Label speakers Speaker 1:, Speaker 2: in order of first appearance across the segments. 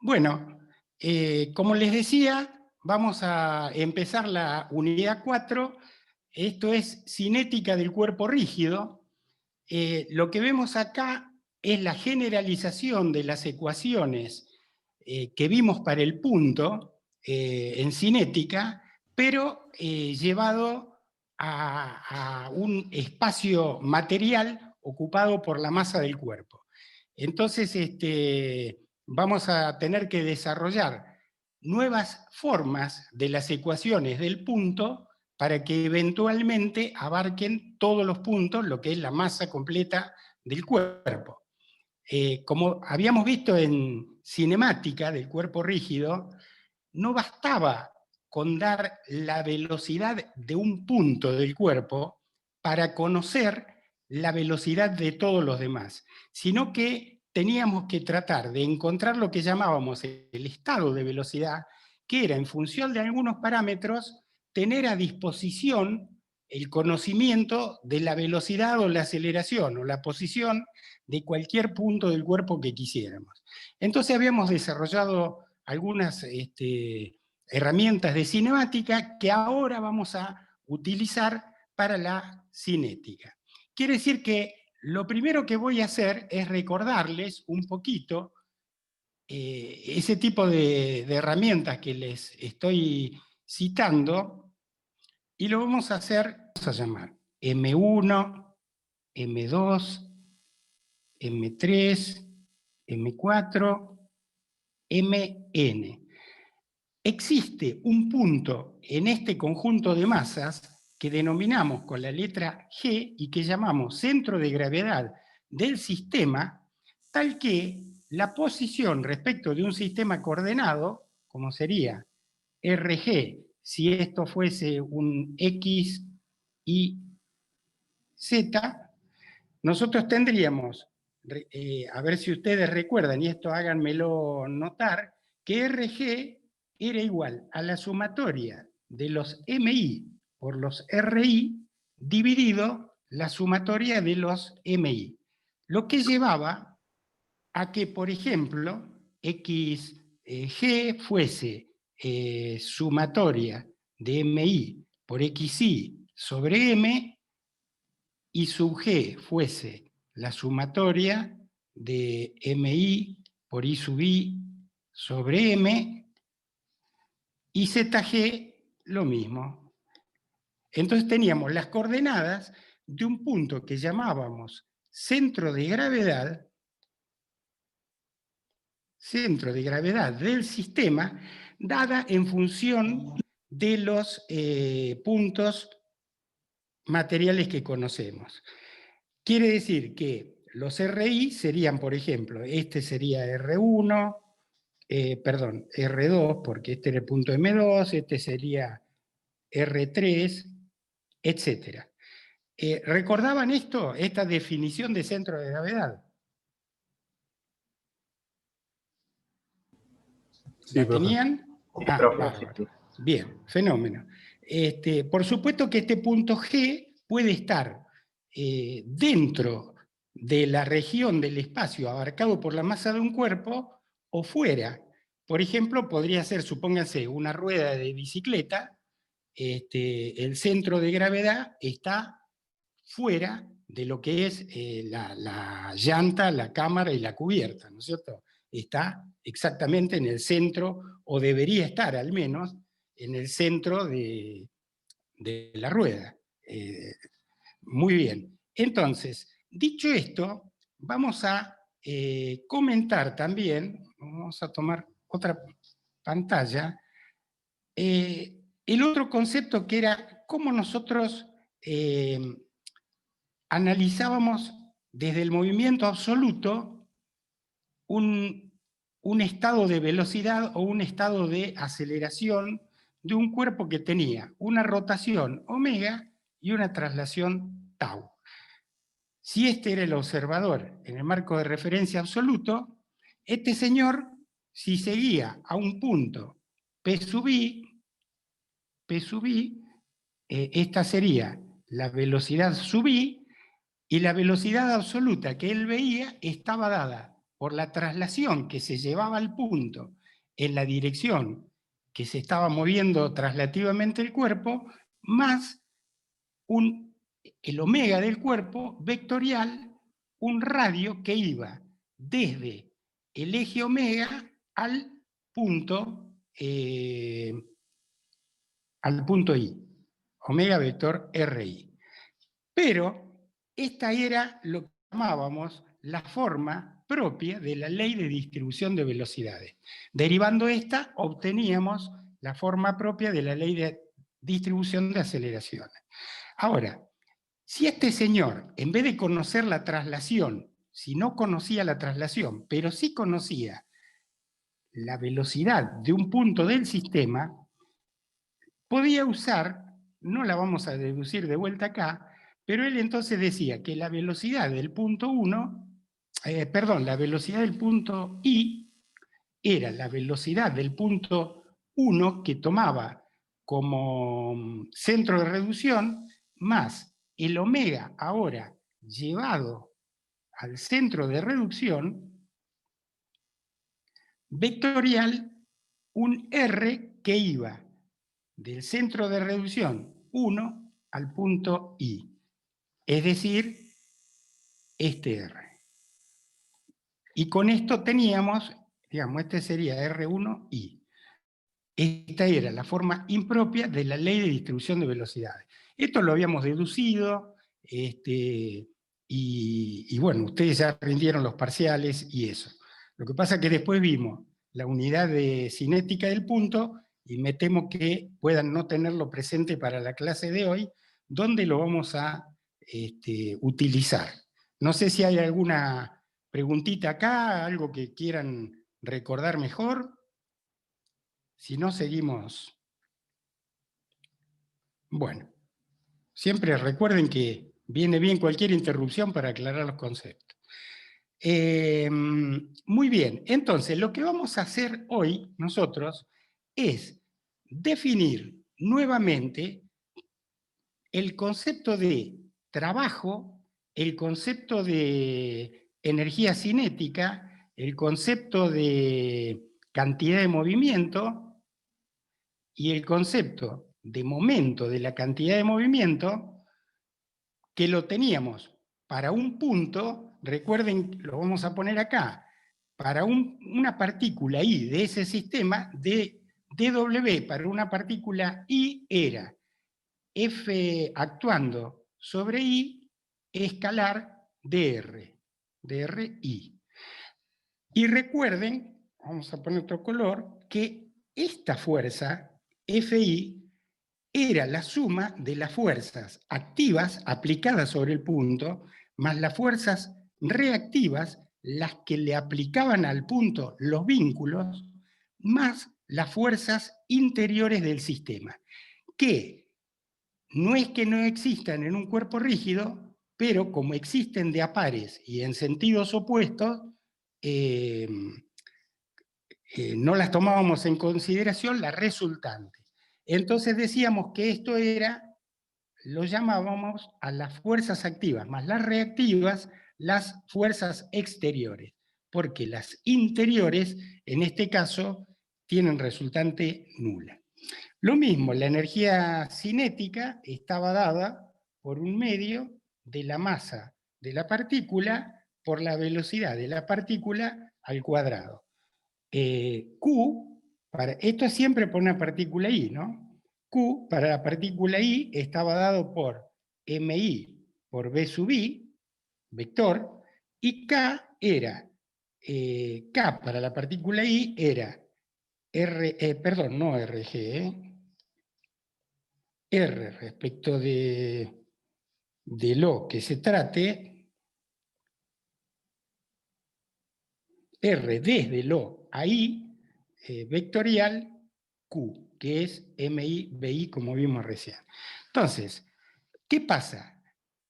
Speaker 1: Bueno, como les decía, vamos a empezar la unidad 4. Esto es cinética del cuerpo rígido. Lo que vemos acá es la generalización de las ecuaciones que vimos para el punto en cinética, pero llevado a un espacio material ocupado por la masa del cuerpo. Entonces, vamos a tener que desarrollar nuevas formas de las ecuaciones del punto para que eventualmente abarquen todos los puntos, lo que es la masa completa del cuerpo. Como habíamos visto en cinemática del cuerpo rígido, no bastaba con dar la velocidad de un punto del cuerpo para conocer la velocidad de todos los demás, sino que teníamos que tratar de encontrar lo que llamábamos el estado de velocidad, que era, en función de algunos parámetros, tener a disposición el conocimiento de la velocidad o la aceleración o la posición de cualquier punto del cuerpo que quisiéramos. Entonces habíamos desarrollado algunas herramientas de cinemática que ahora vamos a utilizar para la cinética. Quiere decir que lo primero que voy a hacer es recordarles un poquito ese tipo de herramientas que les estoy citando, y lo vamos a hacer, vamos a llamar M1, M2, M3, M4, Mn. Existe un punto en este conjunto de masas que denominamos con la letra G y que llamamos centro de gravedad del sistema, tal que la posición respecto de un sistema coordenado, como sería RG, si esto fuese un X, Y, Z, nosotros tendríamos, a ver si ustedes recuerdan, y esto háganmelo notar, que RG era igual a la sumatoria de los MI por los RI dividido la sumatoria de los MI. Lo que llevaba a que, por ejemplo, XG fuese sumatoria de MI por XI sobre M, y sub G fuese la sumatoria de MI por I sub I sobre M, y ZG lo mismo. Entonces teníamos las coordenadas de un punto que llamábamos centro de gravedad del sistema, dada en función de los puntos materiales que conocemos. Quiere decir que los RI serían, por ejemplo, este sería R1, perdón, R2, porque este era el punto M2, este sería R3, etc. ¿Recordaban esto, esta definición de centro de gravedad?
Speaker 2: Sí,
Speaker 1: ¿La
Speaker 2: profe.
Speaker 1: tenían?
Speaker 3: Sí,
Speaker 1: Ah,
Speaker 3: profe,
Speaker 1: bárbaro.
Speaker 3: sí.
Speaker 1: Bien, fenómeno. Por supuesto que este punto G puede estar dentro de la región del espacio abarcado por la masa de un cuerpo o fuera. Por ejemplo, podría ser, supónganse, una rueda de bicicleta, el centro de gravedad está fuera de lo que es la llanta, la cámara y la cubierta, ¿no es cierto? Está exactamente en el centro, o debería estar al menos, en el centro de la rueda. Muy bien. Entonces, dicho esto, vamos a comentar también, vamos a tomar otra pantalla, el otro concepto, que era cómo nosotros analizábamos desde el movimiento absoluto un estado de velocidad o un estado de aceleración de un cuerpo que tenía una rotación omega y una traslación tau. Si este era el observador en el marco de referencia absoluto, este señor, si seguía a un punto P sub I, esta sería la velocidad sub I, y la velocidad absoluta que él veía estaba dada por la traslación que se llevaba al punto en la dirección que se estaba moviendo traslativamente el cuerpo, más el omega del cuerpo vectorial, un radio que iba desde el eje omega al punto I, omega vector RI. Pero esta era lo que llamábamos la forma propia de la ley de distribución de velocidades. Derivando esta, obteníamos la forma propia de la ley de distribución de aceleraciones. Ahora, si este señor, en vez de conocer la traslación, si no conocía la traslación, pero sí conocía la velocidad de un punto del sistema, podía usar, no la vamos a deducir de vuelta acá, pero él entonces decía que la velocidad del punto 1, la velocidad del punto I era la velocidad del punto 1 que tomaba como centro de reducción, más el omega ahora llevado al centro de reducción, vectorial, un R que iba del centro de reducción 1 al punto I, es decir, este R. Y con esto teníamos, digamos, este sería R1I. Esta era la forma impropia de la ley de distribución de velocidades. Esto lo habíamos deducido, y bueno, ustedes ya rindieron los parciales y eso. Lo que pasa es que después vimos la unidad de cinética del punto, y me temo que puedan no tenerlo presente para la clase de hoy, donde lo vamos a utilizar. No sé si hay alguna preguntita acá, algo que quieran recordar mejor. Si no, seguimos. Bueno, siempre recuerden que viene bien cualquier interrupción para aclarar los conceptos. Muy bien, entonces lo que vamos a hacer hoy nosotros es definir nuevamente el concepto de trabajo, el concepto de energía cinética, el concepto de cantidad de movimiento, y el concepto de momento de la cantidad de movimiento, que lo teníamos para un punto, recuerden, lo vamos a poner acá, para una partícula I de ese sistema, de dW para una partícula I era F actuando sobre I escalar dr, dRI. Y recuerden, vamos a poner otro color, que esta fuerza Fi era la suma de las fuerzas activas aplicadas sobre el punto, más las fuerzas reactivas, las que le aplicaban al punto los vínculos, más las fuerzas interiores del sistema, que no es que no existan en un cuerpo rígido, pero como existen de a pares y en sentidos opuestos, no las tomábamos en consideración las resultantes. Entonces decíamos que esto era, lo llamábamos a las fuerzas activas, más las reactivas, las fuerzas exteriores, porque las interiores, en este caso, tienen resultante nula. Lo mismo, la energía cinética estaba dada por un medio de la masa de la partícula por la velocidad de la partícula al cuadrado. Q, esto es siempre por una partícula I, ¿no? Q para la partícula I estaba dado por MI por B sub I, vector, y K era, K para la partícula I era R respecto de lo que se trate, R desde lo a I, vectorial Q, que es MI, BI, como vimos recién. Entonces, ¿qué pasa?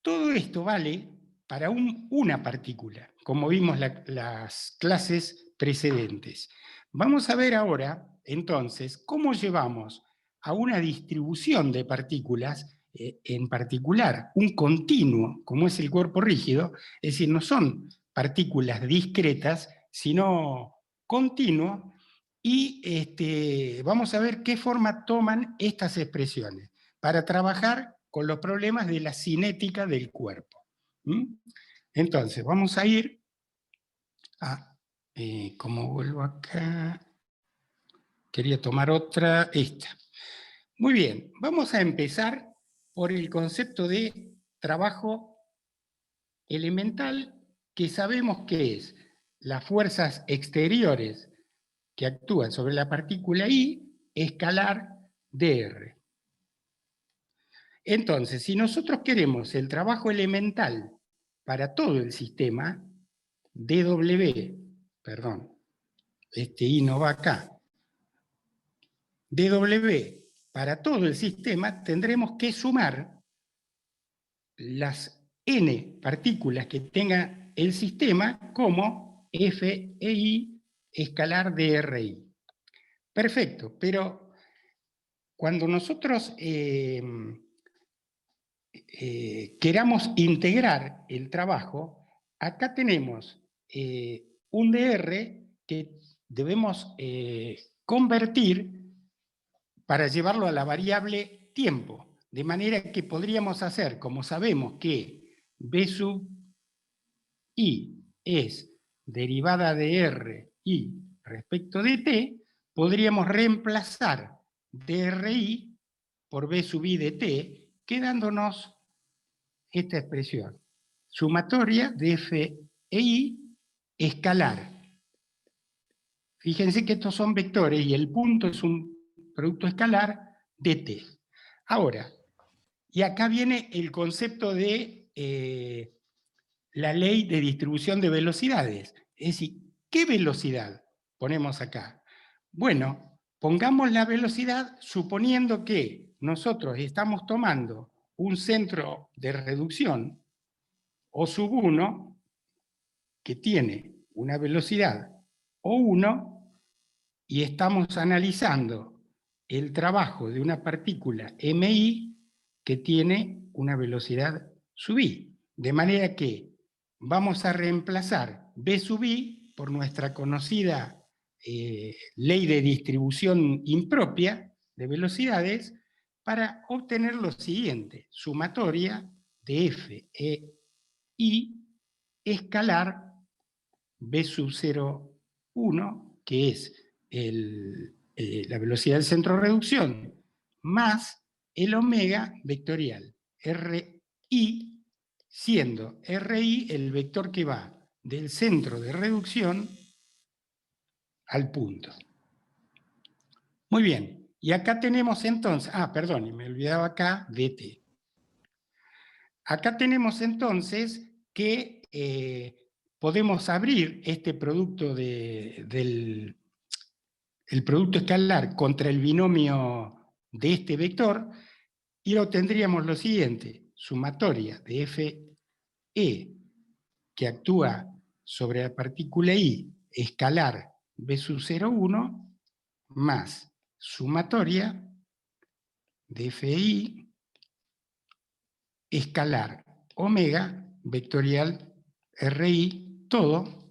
Speaker 1: Todo esto vale para una partícula, como vimos las clases precedentes. Vamos a ver ahora, entonces, cómo llevamos a una distribución de partículas, en particular un continuo, como es el cuerpo rígido, es decir, no son partículas discretas, sino continuo, y vamos a ver qué forma toman estas expresiones para trabajar con los problemas de la cinética del cuerpo. Entonces, vamos a ir a, como vuelvo acá, quería tomar otra, esta. Muy bien, vamos a empezar por el concepto de trabajo elemental, que sabemos que es las fuerzas exteriores que actúan sobre la partícula I, escalar dr. Entonces, si nosotros queremos el trabajo elemental para todo el sistema, dW, perdón, este I no va acá, dW para todo el sistema, tendremos que sumar las n partículas que tenga el sistema como F e I escalar dRI. Perfecto, pero cuando nosotros queramos integrar el trabajo, acá tenemos un dr que debemos convertir para llevarlo a la variable tiempo, de manera que podríamos hacer, como sabemos que B sub I es derivada de R I respecto de T, podríamos reemplazar dRI por B sub I de T, quedándonos esta expresión, sumatoria de F e I escalar. Fíjense que estos son vectores y el punto es un producto escalar de T. Ahora, y acá viene el concepto de la ley de distribución de velocidades. Es decir, ¿qué velocidad ponemos acá? Bueno, pongamos la velocidad suponiendo que nosotros estamos tomando un centro de reducción, O sub 1, que tiene una velocidad O1, y estamos analizando el trabajo de una partícula MI que tiene una velocidad sub I. De manera que vamos a reemplazar B sub I por nuestra conocida ley de distribución impropia de velocidades para obtener lo siguiente, sumatoria de F e I escalar B sub 0,1, que es la velocidad del centro de reducción, más el omega vectorial, RI, siendo RI el vector que va del centro de reducción al punto. Muy bien, y acá tenemos entonces, perdón, me olvidaba acá dt. Acá tenemos entonces que podemos abrir este producto del producto escalar contra el binomio de este vector y obtendríamos lo siguiente, sumatoria de Fe que actúa sobre la partícula I escalar B sub 0,1 más sumatoria de Fi escalar omega vectorial RI todo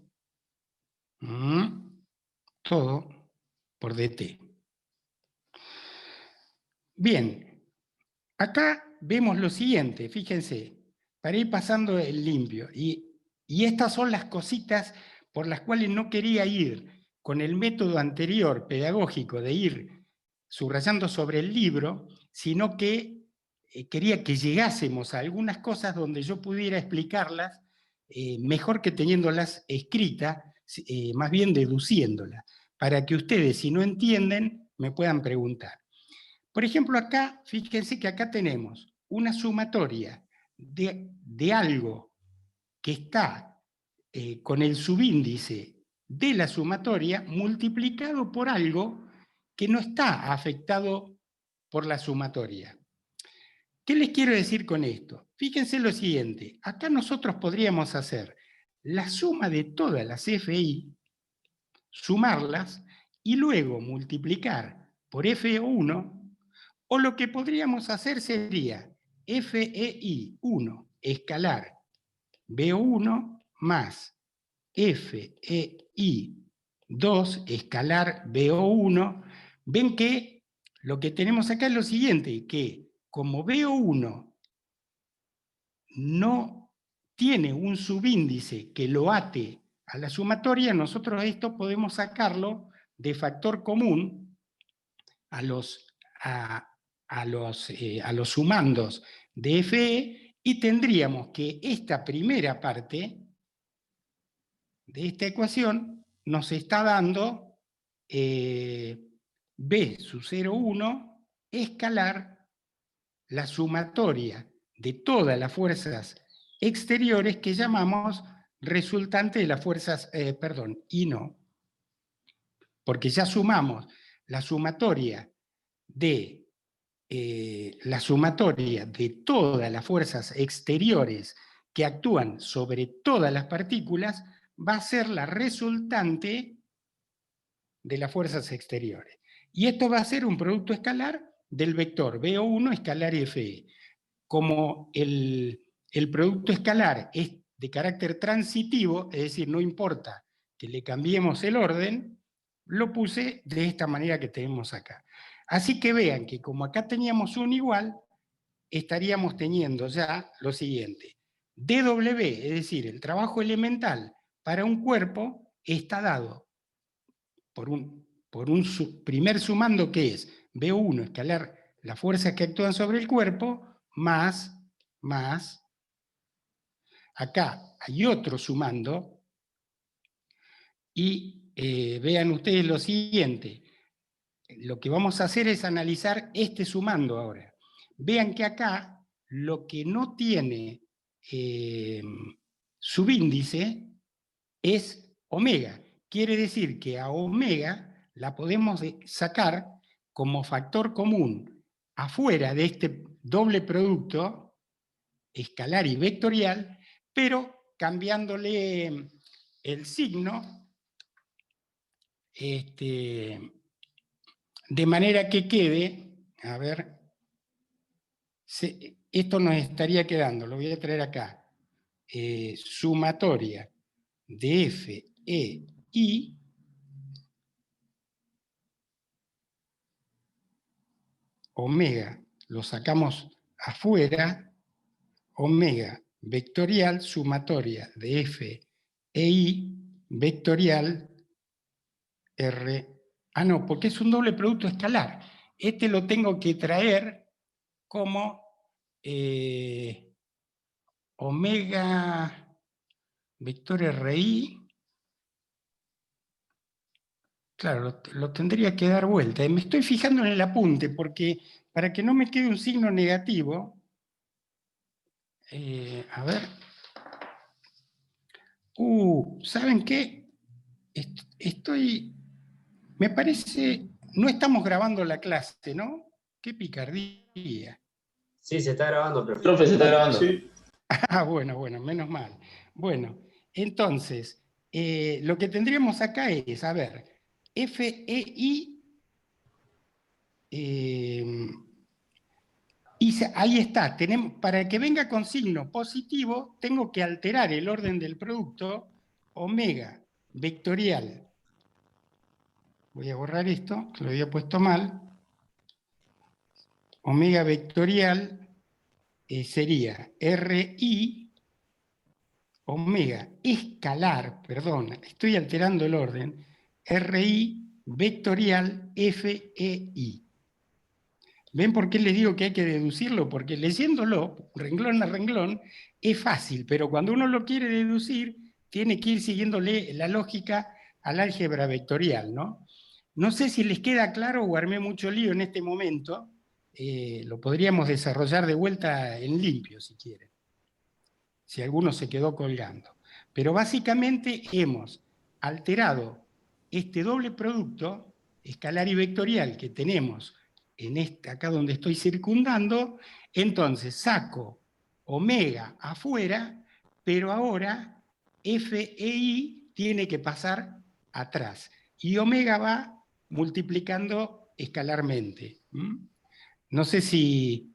Speaker 1: por dt. Bien, acá vemos lo siguiente, fíjense, para ir pasando el limpio, y estas son las cositas por las cuales no quería ir con el método anterior pedagógico de ir subrayando sobre el libro, sino que quería que llegásemos a algunas cosas donde yo pudiera explicarlas mejor que teniéndolas escritas, más bien deduciéndolas, para que ustedes, si no entienden, me puedan preguntar. Por ejemplo, acá, fíjense que acá tenemos una sumatoria de algo que está con el subíndice de la sumatoria multiplicado por algo que no está afectado por la sumatoria. ¿Qué les quiero decir con esto? Fíjense lo siguiente, acá nosotros podríamos hacer la suma de todas las FI, sumarlas y luego multiplicar por FO1, o lo que podríamos hacer sería FEI1 escalar BO1 más FEI FI2 escalar BO1, ven que lo que tenemos acá es lo siguiente, que como BO1 no tiene un subíndice que lo ate a la sumatoria, nosotros esto podemos sacarlo de factor común a los sumandos de FE, y tendríamos que esta primera parte de esta ecuación nos está dando B sub 0,1 escalar la sumatoria de todas las fuerzas exteriores que llamamos resultante de las fuerzas, y no, porque ya sumamos la sumatoria de todas las fuerzas exteriores que actúan sobre todas las partículas, va a ser la resultante de las fuerzas exteriores. Y esto va a ser un producto escalar del vector BO1 escalar FE. Como el producto escalar es de carácter transitivo, es decir, no importa que le cambiemos el orden, lo puse de esta manera que tenemos acá. Así que vean que como acá teníamos un igual, estaríamos teniendo ya lo siguiente. dW, es decir, el trabajo elemental para un cuerpo, está dado por un primer sumando que es B1 escalar las fuerzas que actúan sobre el cuerpo, más, acá hay otro sumando, y vean ustedes lo siguiente, lo que vamos a hacer es analizar este sumando ahora. Vean que acá lo que no tiene subíndice es omega. Quiere decir que a omega la podemos sacar como factor común afuera de este doble producto escalar y vectorial, pero cambiándole el signo, de manera que quede, a ver, esto nos estaría quedando, lo voy a traer acá, sumatoria de F, E, I, omega, lo sacamos afuera, omega vectorial, sumatoria de F, E, I, vectorial, R. Ah, no, porque es un doble producto escalar. Este lo tengo que traer como omega vector RI. Claro, lo tendría que dar vuelta. Me estoy fijando en el apunte, porque para que no me quede un signo negativo, a ver. ¿Saben qué? Me parece, no estamos grabando la clase, ¿no? Qué picardía.
Speaker 2: Sí, se está grabando, profe.
Speaker 3: Profe, se está grabando.
Speaker 2: Sí.
Speaker 1: Ah, bueno, menos mal. Bueno, entonces, lo que tendríamos acá es, a ver, FEI, y ahí está, para que venga con signo positivo, tengo que alterar el orden del producto, omega vectorial. Voy a borrar esto, que lo había puesto mal. Omega vectorial sería RI, omega escalar, perdón, estoy alterando el orden, RI vectorial FEI. ¿Ven por qué les digo que hay que deducirlo? Porque leyéndolo, renglón a renglón, es fácil, pero cuando uno lo quiere deducir, tiene que ir siguiéndole la lógica al álgebra vectorial, ¿no? No sé si les queda claro o armé mucho lío en este momento, lo podríamos desarrollar de vuelta en limpio, si quieren, si alguno se quedó colgando. Pero básicamente hemos alterado este doble producto, escalar y vectorial, que tenemos acá donde estoy circundando, entonces saco omega afuera, pero ahora FEI tiene que pasar atrás. Y omega va multiplicando escalarmente. No sé si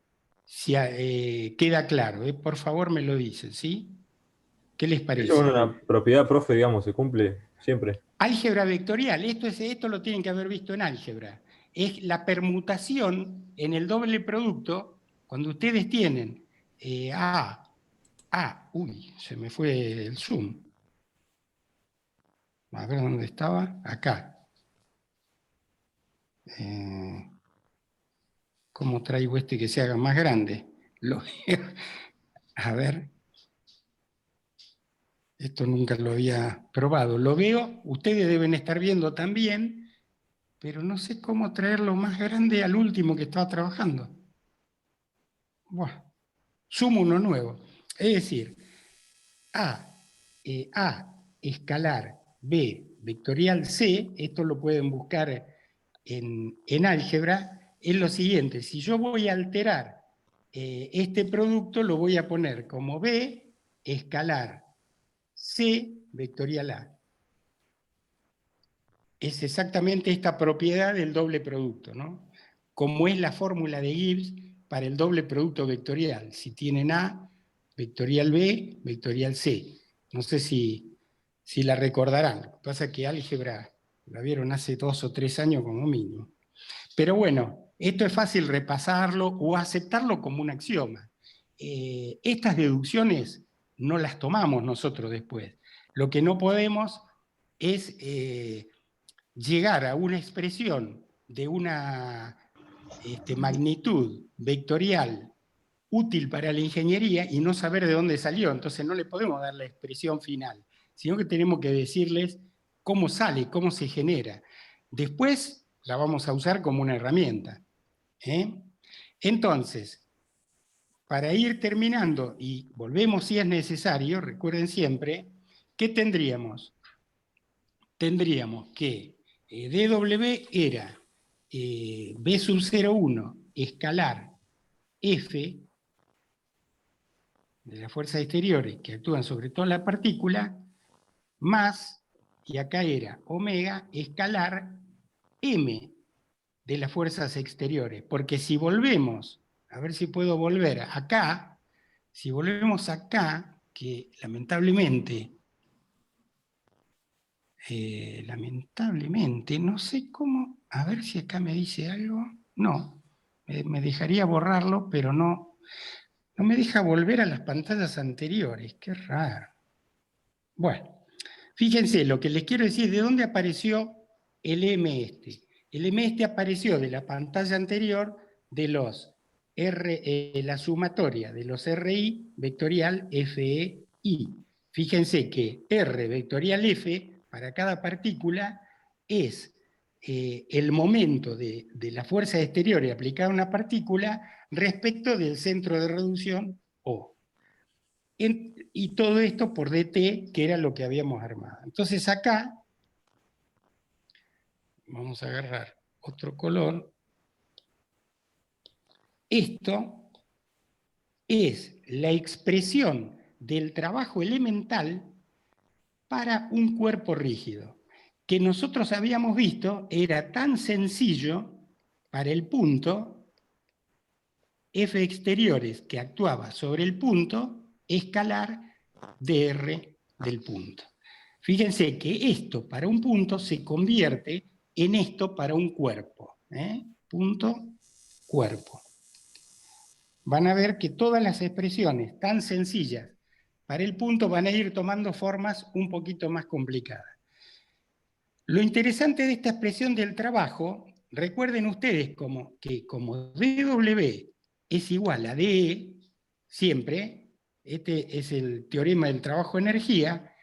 Speaker 1: queda claro, por favor me lo dicen, ¿sí? ¿Qué les parece?
Speaker 3: Bueno, la propiedad, profe, digamos, se cumple Siempre.
Speaker 1: Álgebra vectorial, esto lo tienen que haber visto en álgebra. Es la permutación en el doble producto, cuando ustedes tienen uy, se me fue el zoom. A ver dónde estaba, acá. ¿Cómo traigo este que se haga más grande? A ver. Esto nunca lo había probado. Lo veo, ustedes deben estar viendo también, pero no sé cómo traerlo más grande al último que estaba trabajando. Buah. Sumo uno nuevo. Es decir, A escalar B vectorial C, esto lo pueden buscar en álgebra, es lo siguiente: si yo voy a alterar este producto, lo voy a poner como B escalar C vectorial A. Es exactamente esta propiedad del doble producto, ¿no? Como es la fórmula de Gibbs para el doble producto vectorial. Si tienen A, vectorial B, vectorial C. No sé si la recordarán. Lo que pasa es que álgebra la vieron hace 2 o 3 años como mínimo. Pero bueno, esto es fácil repasarlo o aceptarlo como un axioma. Estas deducciones no las tomamos nosotros después. Lo que no podemos es llegar a una expresión de una magnitud vectorial útil para la ingeniería y no saber de dónde salió. Entonces no le podemos dar la expresión final, sino que tenemos que decirles cómo sale, cómo se genera. Después la vamos a usar como una herramienta. Entonces, para ir terminando, y volvemos si es necesario, recuerden siempre, ¿qué tendríamos? Tendríamos que dw era B sub 0,1 escalar F de las fuerzas exteriores que actúan sobre toda la partícula, más, y acá era omega escalar M de las fuerzas exteriores. Porque si volvemos, a ver si puedo volver acá, si volvemos acá, que lamentablemente, no sé cómo, a ver si acá me dice algo. No, me dejaría borrarlo, pero no me deja volver a las pantallas anteriores. Qué raro. Bueno, fíjense, lo que les quiero decir, ¿de dónde apareció el M este? El M este apareció de la pantalla anterior de los la sumatoria de los RI vectorial FEI. Fíjense que R vectorial F para cada partícula es el momento de la fuerza exterior aplicada a una partícula respecto del centro de reducción O. Y todo esto por dt, que era lo que habíamos armado. Entonces acá, vamos a agarrar otro color. Esto es la expresión del trabajo elemental para un cuerpo rígido, que nosotros habíamos visto era tan sencillo para el punto, F exteriores que actuaba sobre el punto, escalar dr del punto. Fíjense que esto para un punto se convierte en esto para un cuerpo. Punto, cuerpo. Van a ver que todas las expresiones tan sencillas para el punto van a ir tomando formas un poquito más complicadas. Lo interesante de esta expresión del trabajo, recuerden ustedes que como dW es igual a dE, siempre, este es el teorema del trabajo-energía,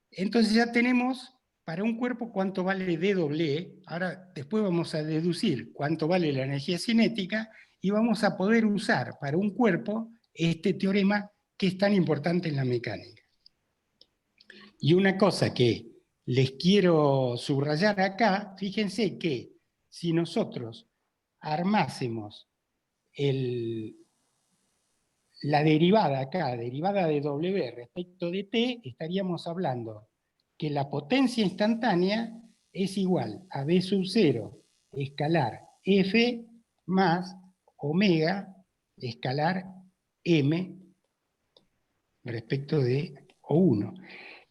Speaker 1: entonces ya tenemos para un cuerpo cuánto vale dW, ahora después vamos a deducir cuánto vale la energía cinética y vamos a poder usar para un cuerpo este teorema que es tan importante en la mecánica. Y una cosa que les quiero subrayar acá, fíjense que si nosotros armásemos la derivada acá, derivada de W respecto de T, estaríamos hablando que la potencia instantánea es igual a B sub 0 escalar F más omega escalar M respecto de O1.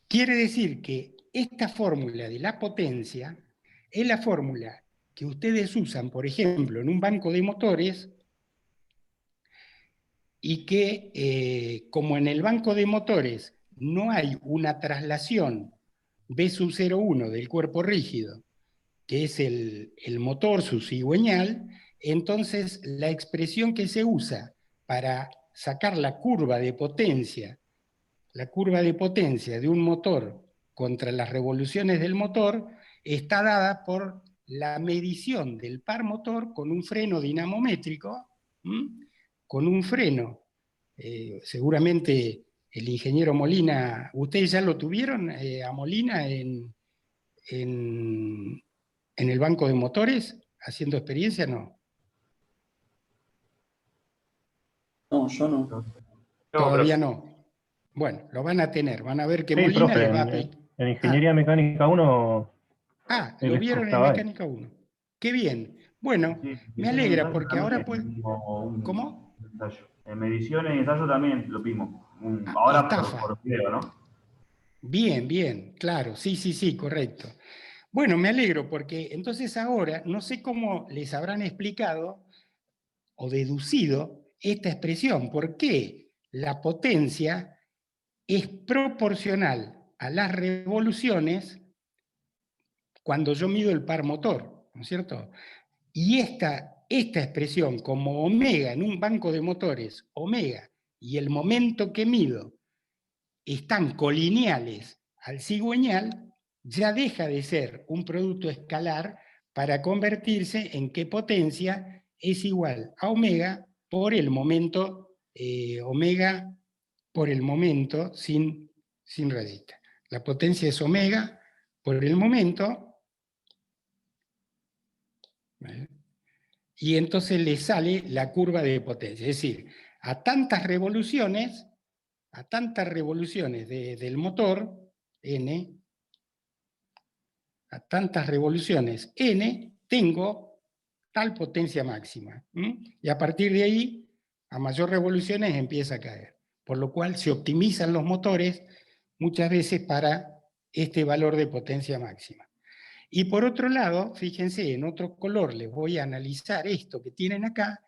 Speaker 1: Quiere decir que esta fórmula de la potencia es la fórmula que ustedes usan, por ejemplo, en un banco de motores, y que, como en el banco de motores no hay una traslación V sub 0,1 del cuerpo rígido, que es el motor, su cigüeñal, entonces la expresión que se usa para sacar la curva de potencia de un motor contra las revoluciones del motor, está dada por la medición del par motor con un freno dinamométrico, con un freno. Seguramente el ingeniero Molina, ¿ustedes ya lo tuvieron a Molina en el banco de motores, haciendo experiencia? No.
Speaker 3: No, yo no.
Speaker 1: Todavía no. Bueno, lo van a tener, van a ver que
Speaker 4: Sí,
Speaker 1: Molina
Speaker 4: profe,
Speaker 1: les va a aplicar.
Speaker 4: en Ingeniería Mecánica 1,
Speaker 1: Lo vieron en
Speaker 4: estaba ahí.
Speaker 1: Mecánica 1. Qué bien. Bueno,
Speaker 5: Sí,
Speaker 1: me
Speaker 5: mediciones y
Speaker 1: alegra
Speaker 5: ensayos
Speaker 1: porque ahora
Speaker 5: también
Speaker 1: puede...
Speaker 5: vimos un
Speaker 1: ¿Cómo?
Speaker 5: ensayo. En mediciones y ensayos también lo vimos. Ahora
Speaker 1: Estafa.
Speaker 5: por video, ¿no?
Speaker 1: Bien, bien, claro, sí, correcto. Bueno, me alegro porque entonces ahora, no sé cómo les habrán explicado o deducido esta expresión, por qué la potencia es proporcional a las revoluciones cuando yo mido el par motor, ¿no es cierto? Y esta expresión como omega en un banco de motores, omega y el momento que mido están colineales al cigüeñal, ya deja de ser un producto escalar para convertirse en que potencia es igual a omega por el momento, omega por el momento sin rayita. La potencia es omega por el momento, ¿vale? Y entonces le sale la curva de potencia. Es decir, a tantas revoluciones del motor, N, a tantas revoluciones N, tengo tal potencia máxima. Y a partir de ahí, a mayor revoluciones empieza a caer. Por lo cual se optimizan los motores muchas veces para este valor de potencia máxima. Y por otro lado, fíjense, en otro color les voy a analizar esto que tienen acá,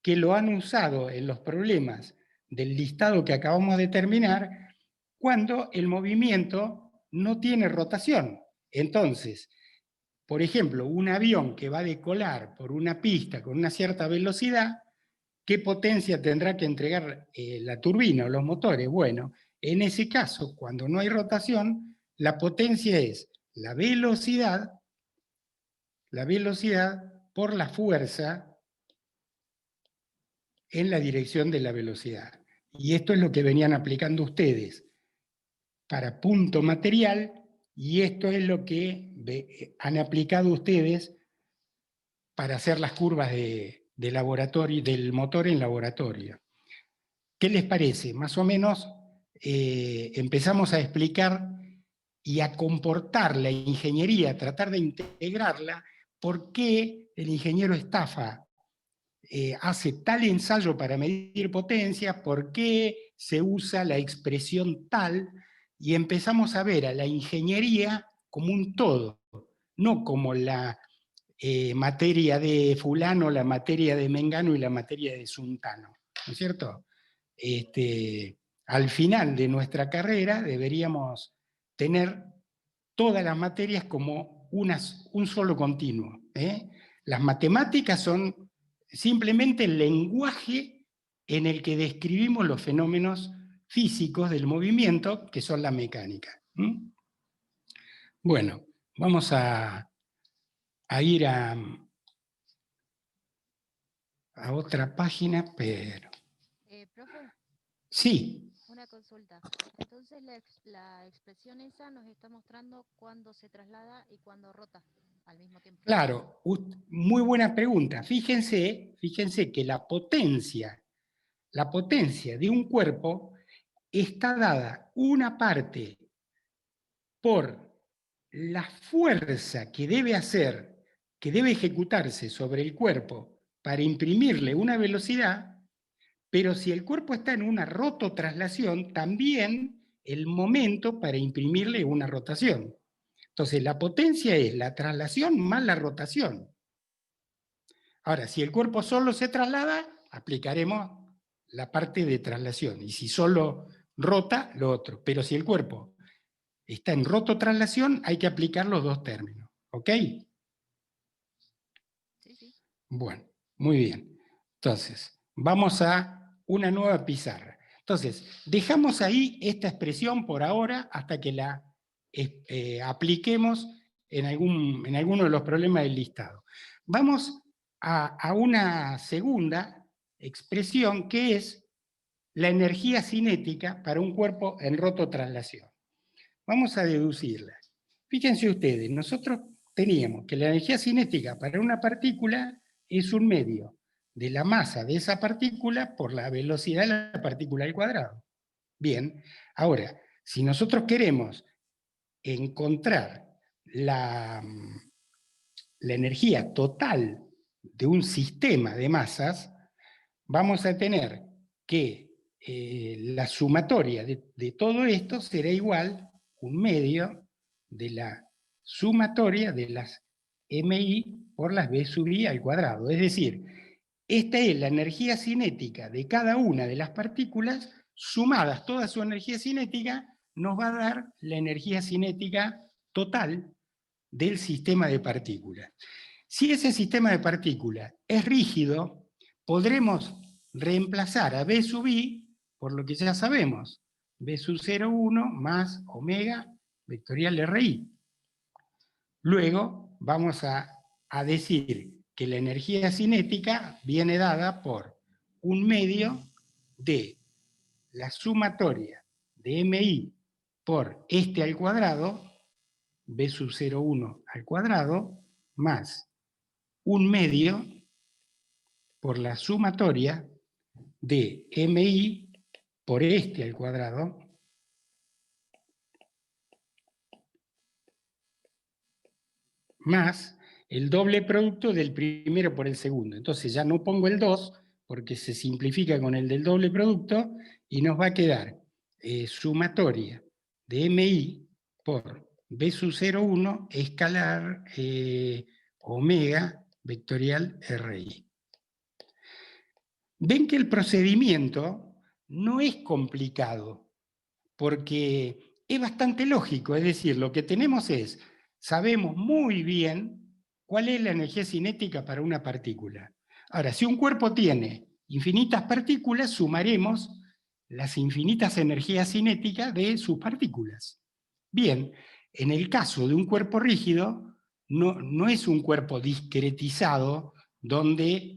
Speaker 1: que lo han usado en los problemas del listado que acabamos de terminar, cuando el movimiento no tiene rotación. Entonces, por ejemplo, un avión que va a decolar por una pista con una cierta velocidad, ¿qué potencia tendrá que entregar la turbina o los motores? Bueno, en ese caso, cuando no hay rotación, la potencia es la velocidad por la fuerza en la dirección de la velocidad. Y esto es lo que venían aplicando ustedes para punto material, y esto es lo que han aplicado ustedes para hacer las curvas de laboratorio, del motor en laboratorio. ¿Qué les parece? Más o menos empezamos a explicar y a comportar la ingeniería, a tratar de integrarla, por qué el ingeniero Estafa hace tal ensayo para medir potencia, por qué se usa la expresión tal, y empezamos a ver a la ingeniería como un todo, no como la materia de fulano, la materia de mengano y la materia de suntano, ¿no es cierto? Al final de nuestra carrera deberíamos tener todas las materias como un solo continuo. Las matemáticas son simplemente el lenguaje en el que describimos los fenómenos físicos del movimiento, que son la mecánica. Bueno, vamos a ir a otra página, pero...
Speaker 6: Profe,
Speaker 1: Sí.
Speaker 6: una consulta. Entonces la expresión esa nos está mostrando cuándo se traslada y cuándo rota al mismo tiempo.
Speaker 1: Claro, muy buena pregunta. Fíjense que la potencia de un cuerpo está dada una parte por la fuerza que debe ejecutarse sobre el cuerpo para imprimirle una velocidad, pero si el cuerpo está en una rototraslación, también el momento para imprimirle una rotación. Entonces, la potencia es la traslación más la rotación. Ahora, si el cuerpo solo se traslada, aplicaremos la parte de traslación. Y si solo rota, lo otro. Pero si el cuerpo está en rototraslación, hay que aplicar los dos términos. ¿Ok?
Speaker 6: Sí, sí.
Speaker 1: Bueno, muy bien. Entonces, vamos a una nueva pizarra. Entonces, dejamos ahí esta expresión por ahora hasta que la apliquemos en alguno de los problemas del listado. Vamos a una segunda expresión que es la energía cinética para un cuerpo en rototraslación. Vamos a deducirla. Fíjense ustedes, nosotros teníamos que la energía cinética para una partícula es un medio de la masa de esa partícula por la velocidad de la partícula al cuadrado. Bien, ahora, si nosotros queremos encontrar la energía total de un sistema de masas, vamos a tener que la sumatoria de todo esto será igual un medio de la sumatoria de las MI por las B sub I al cuadrado. Es decir, esta es la energía cinética de cada una de las partículas, sumadas toda su energía cinética, nos va a dar la energía cinética total del sistema de partículas. Si ese sistema de partículas es rígido, podremos reemplazar a B sub I por lo que ya sabemos, B sub 0,1 más omega vectorial RI. Luego vamos a decir que la energía cinética viene dada por un medio de la sumatoria de MI por este al cuadrado, B sub 0,1 al cuadrado, más un medio por la sumatoria de MI por este al cuadrado, más el doble producto del primero por el segundo. Entonces ya no pongo el 2, porque se simplifica con el del doble producto, y nos va a quedar sumatoria de MI por B sub 0,1 escalar omega vectorial RI. Ven que el procedimiento no es complicado, porque es bastante lógico, es decir, lo que tenemos es, sabemos muy bien cuál es la energía cinética para una partícula. Ahora, si un cuerpo tiene infinitas partículas, sumaremos las infinitas energías cinéticas de sus partículas. Bien, en el caso de un cuerpo rígido, no es un cuerpo discretizado donde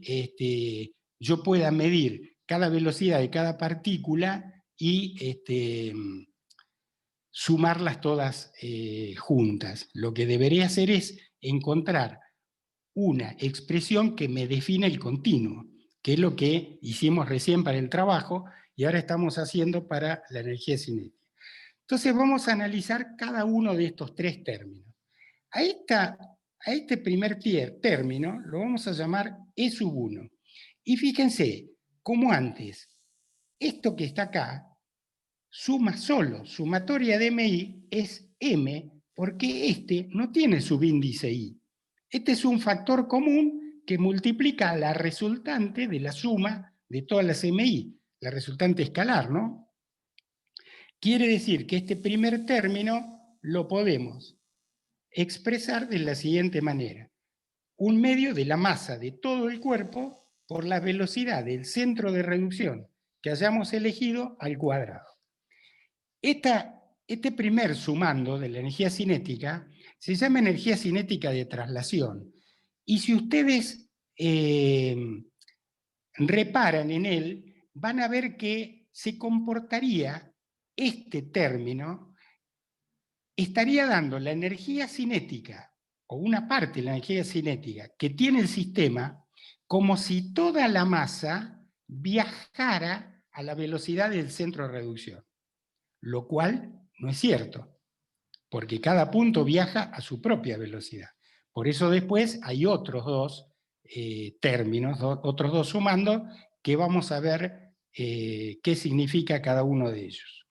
Speaker 1: yo pueda medir cada velocidad de cada partícula y sumarlas todas juntas. Lo que debería hacer es encontrar una expresión que me define el continuo, que es lo que hicimos recién para el trabajo y ahora estamos haciendo para la energía cinética. Entonces vamos a analizar cada uno de estos tres términos. A este primer término lo vamos a llamar E sub 1. Y fíjense, como antes, esto que está acá suma solo, sumatoria de MI es M, porque este no tiene subíndice I. Este es un factor común que multiplica la resultante de la suma de todas las MI, la resultante escalar, ¿no? Quiere decir que este primer término lo podemos expresar de la siguiente manera. Un medio de la masa de todo el cuerpo por la velocidad del centro de reducción que hayamos elegido al cuadrado. Este primer sumando de la energía cinética se llama energía cinética de traslación. Y si ustedes reparan en él, van a ver que se comportaría este término, estaría dando la energía cinética, o una parte de la energía cinética que tiene el sistema, como si toda la masa viajara a la velocidad del centro de reducción. Lo cual no es cierto, porque cada punto viaja a su propia velocidad. Por eso después hay otros dos términos, otros dos sumandos, que vamos a ver qué significa cada uno de ellos.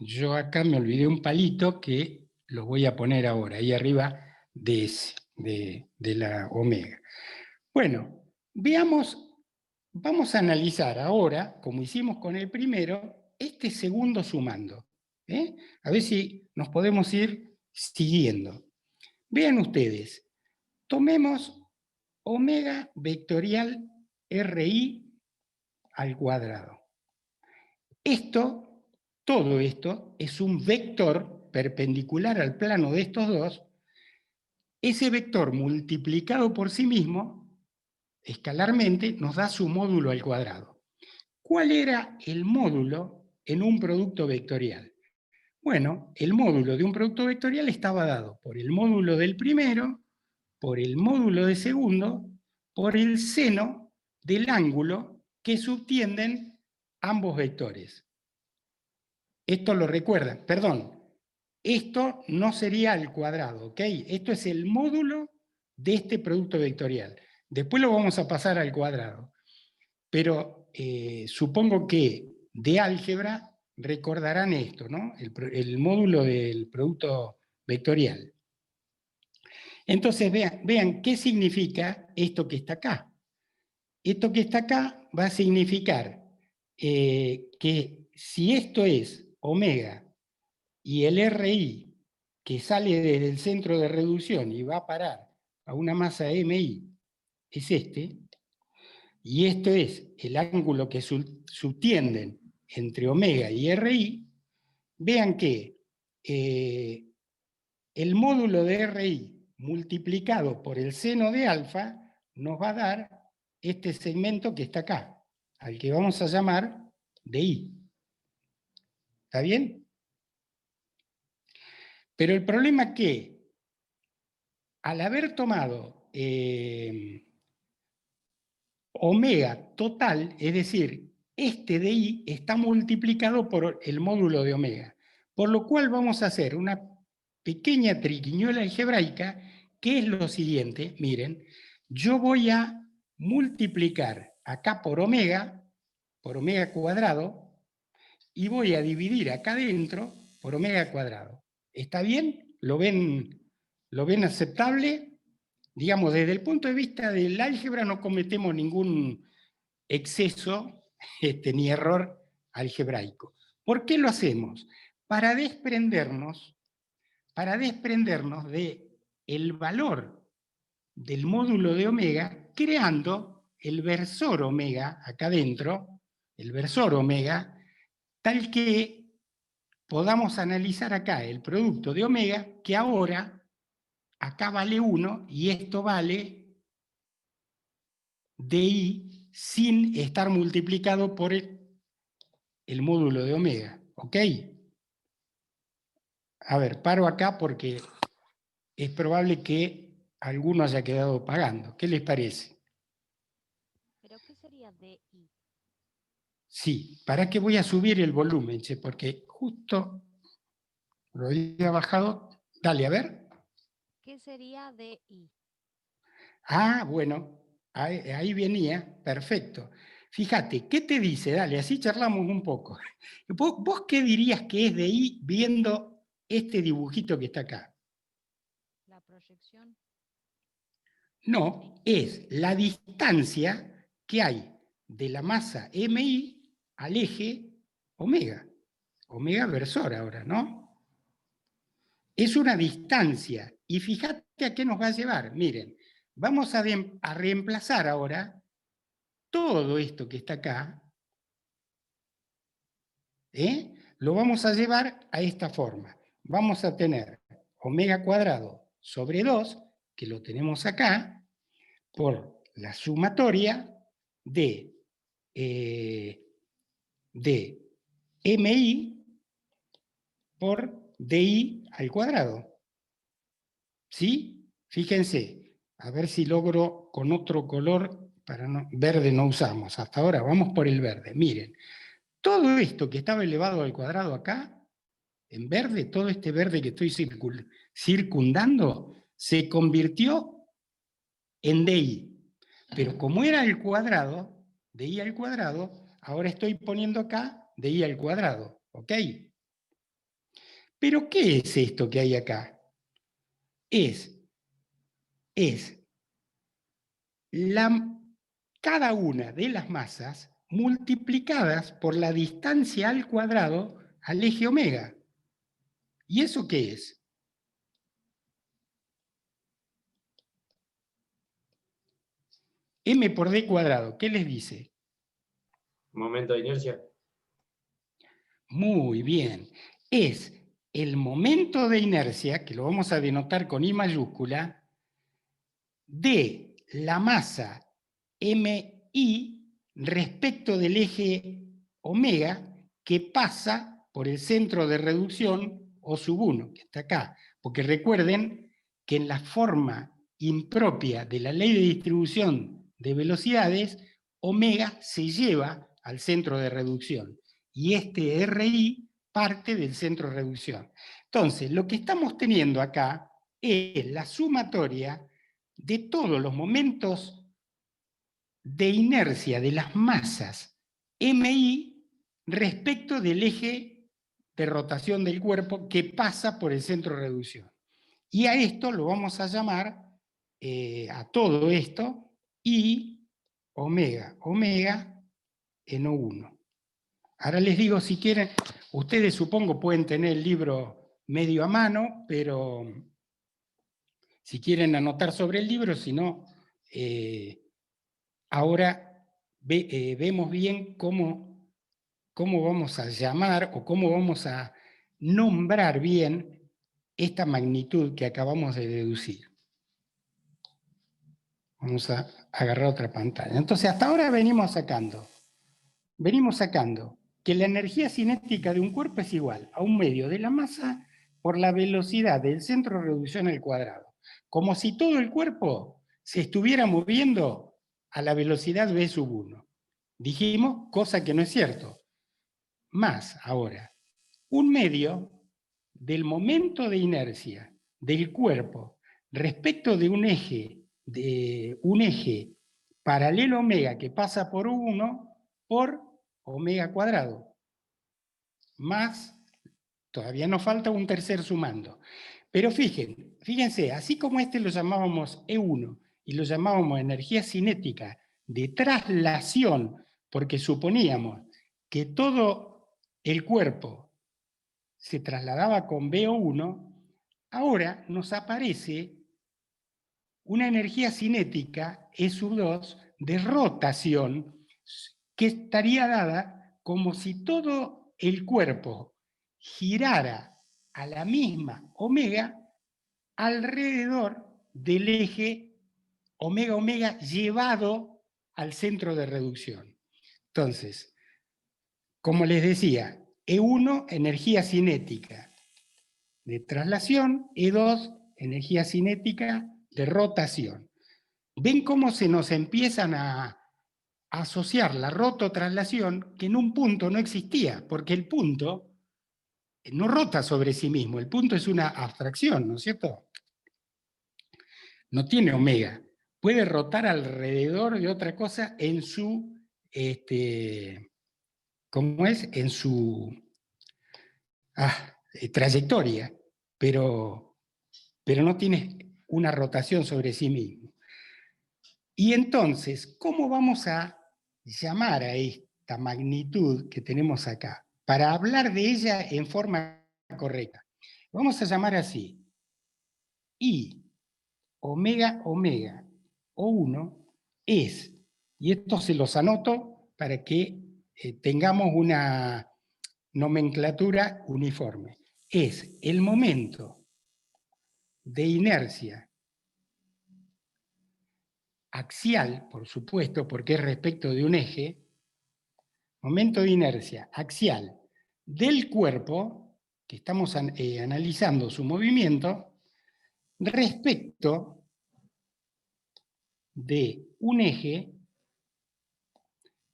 Speaker 1: yo acá me olvidé un palito que lo voy a poner ahora, ahí arriba de ese, de la omega. Bueno, veamos, vamos a analizar ahora, como hicimos con el primero, este segundo sumando. A ver si nos podemos ir siguiendo. Vean ustedes, tomemos omega vectorial RI al cuadrado. Todo esto es un vector perpendicular al plano de estos dos. Ese vector multiplicado por sí mismo, escalarmente, nos da su módulo al cuadrado. ¿Cuál era el módulo en un producto vectorial? Bueno, el módulo de un producto vectorial estaba dado por el módulo del primero, por el módulo del segundo, por el seno del ángulo que subtienden ambos vectores. Esto lo recuerdan, perdón, esto no sería al cuadrado, ¿ok? Esto es el módulo de este producto vectorial. Después lo vamos a pasar al cuadrado. Pero supongo que de álgebra recordarán esto, ¿no? El módulo del producto vectorial. Entonces vean qué significa esto que está acá. Esto que está acá va a significar que si esto es omega y el RI que sale desde el centro de reducción y va a parar a una masa MI es este, y esto es el ángulo que subtienden entre omega y RI, vean que el módulo de RI multiplicado por el seno de alfa nos va a dar este segmento que está acá, al que vamos a llamar DI. ¿Está bien? Pero el problema es que al haber tomado omega total, es decir, este DI está multiplicado por el módulo de omega, por lo cual vamos a hacer una pequeña triquiñuela algebraica, que es lo siguiente, miren, yo voy a multiplicar acá por omega cuadrado, y voy a dividir acá adentro por omega cuadrado. ¿Está bien? ¿Lo ven aceptable? Digamos, desde el punto de vista del álgebra no cometemos ningún exceso ni error algebraico. ¿Por qué lo hacemos? Para desprendernos del valor del módulo de omega, creando el versor omega acá adentro, el versor omega, tal que podamos analizar acá el producto de omega, que ahora acá vale 1 y esto vale DI sin estar multiplicado por el módulo de omega. ¿Ok? A ver, paro acá porque es probable que alguno haya quedado pagando. ¿Qué les parece?
Speaker 6: ¿Pero qué sería DI?
Speaker 1: Sí, ¿para qué voy a subir el volumen? Che? Porque justo lo había bajado. Dale, a ver.
Speaker 6: ¿Qué sería DI?
Speaker 1: Ah, bueno, ahí venía, perfecto. Fíjate, ¿qué te dice? Dale, así charlamos un poco. ¿Vos qué dirías que es de I viendo este dibujito que está acá?
Speaker 6: La proyección.
Speaker 1: No, es la distancia que hay de la masa MI al eje omega. Omega versor ahora, ¿no? Es una distancia. Y fíjate a qué nos va a llevar. Miren, vamos a reemplazar ahora todo esto que está acá, lo vamos a llevar a esta forma. Vamos a tener omega cuadrado sobre 2, que lo tenemos acá, por la sumatoria de MI por DI al cuadrado. ¿Sí? Fíjense, a ver si logro con otro color, verde no usamos, hasta ahora vamos por el verde. Miren, todo esto que estaba elevado al cuadrado acá, en verde, todo este verde que estoy circundando, se convirtió en DI. Pero como era al cuadrado, DI al cuadrado, ahora estoy poniendo acá DI al cuadrado. ¿Ok? Pero ¿qué es esto que hay acá? Es cada una de las masas multiplicadas por la distancia al cuadrado al eje omega. ¿Y eso qué es? M por D cuadrado, ¿qué les dice?
Speaker 2: Momento de inercia.
Speaker 1: Muy bien. Es el momento de inercia, que lo vamos a denotar con I mayúscula, de la masa MI respecto del eje omega que pasa por el centro de reducción O sub 1, que está acá. Porque recuerden que en la forma impropia de la ley de distribución de velocidades, omega se lleva al centro de reducción. Y este RI parte del centro de reducción. Entonces, lo que estamos teniendo acá es la sumatoria de todos los momentos de inercia de las masas MI respecto del eje de rotación del cuerpo que pasa por el centro de reducción. Y a esto lo vamos a llamar, a todo esto, I omega en O1. Ahora les digo, si quieren, ustedes supongo pueden tener el libro medio a mano, pero si quieren anotar sobre el libro, si no, ahora vemos bien cómo vamos a llamar o cómo vamos a nombrar bien esta magnitud que acabamos de deducir. Vamos a agarrar otra pantalla. Entonces, hasta ahora venimos sacando que la energía cinética de un cuerpo es igual a un medio de la masa por la velocidad del centro de reducción al cuadrado. Como si todo el cuerpo se estuviera moviendo a la velocidad v sub 1. Dijimos, cosa que no es cierto. Más ahora, un medio del momento de inercia del cuerpo respecto de un eje paralelo a omega que pasa por 1 por omega cuadrado. Más, todavía nos falta un tercer sumando. Pero fíjense, así como este lo llamábamos E1 y lo llamábamos energía cinética de traslación, porque suponíamos que todo el cuerpo se trasladaba con VO1, ahora nos aparece una energía cinética E sub 2 de rotación que estaría dada como si todo el cuerpo girara a la misma omega alrededor del eje omega-omega llevado al centro de reducción. Entonces, como les decía, E1, energía cinética de traslación, E2, energía cinética de rotación. ¿Ven cómo se nos empiezan a asociar la rototraslación que en un punto no existía? Porque el punto no rota sobre sí mismo, el punto es una abstracción, ¿no es cierto? No tiene omega. Puede rotar alrededor de otra cosa en su, ¿cómo es? En su trayectoria, pero no tiene una rotación sobre sí mismo. Y entonces, ¿cómo vamos a llamar a esta magnitud que tenemos acá? Para hablar de ella en forma correcta. Vamos a llamar así. I omega omega O1 es, y esto se los anoto para que tengamos una nomenclatura uniforme, es el momento de inercia axial, por supuesto, porque es respecto de un eje, momento de inercia axial del cuerpo, que estamos analizando su movimiento, respecto de un eje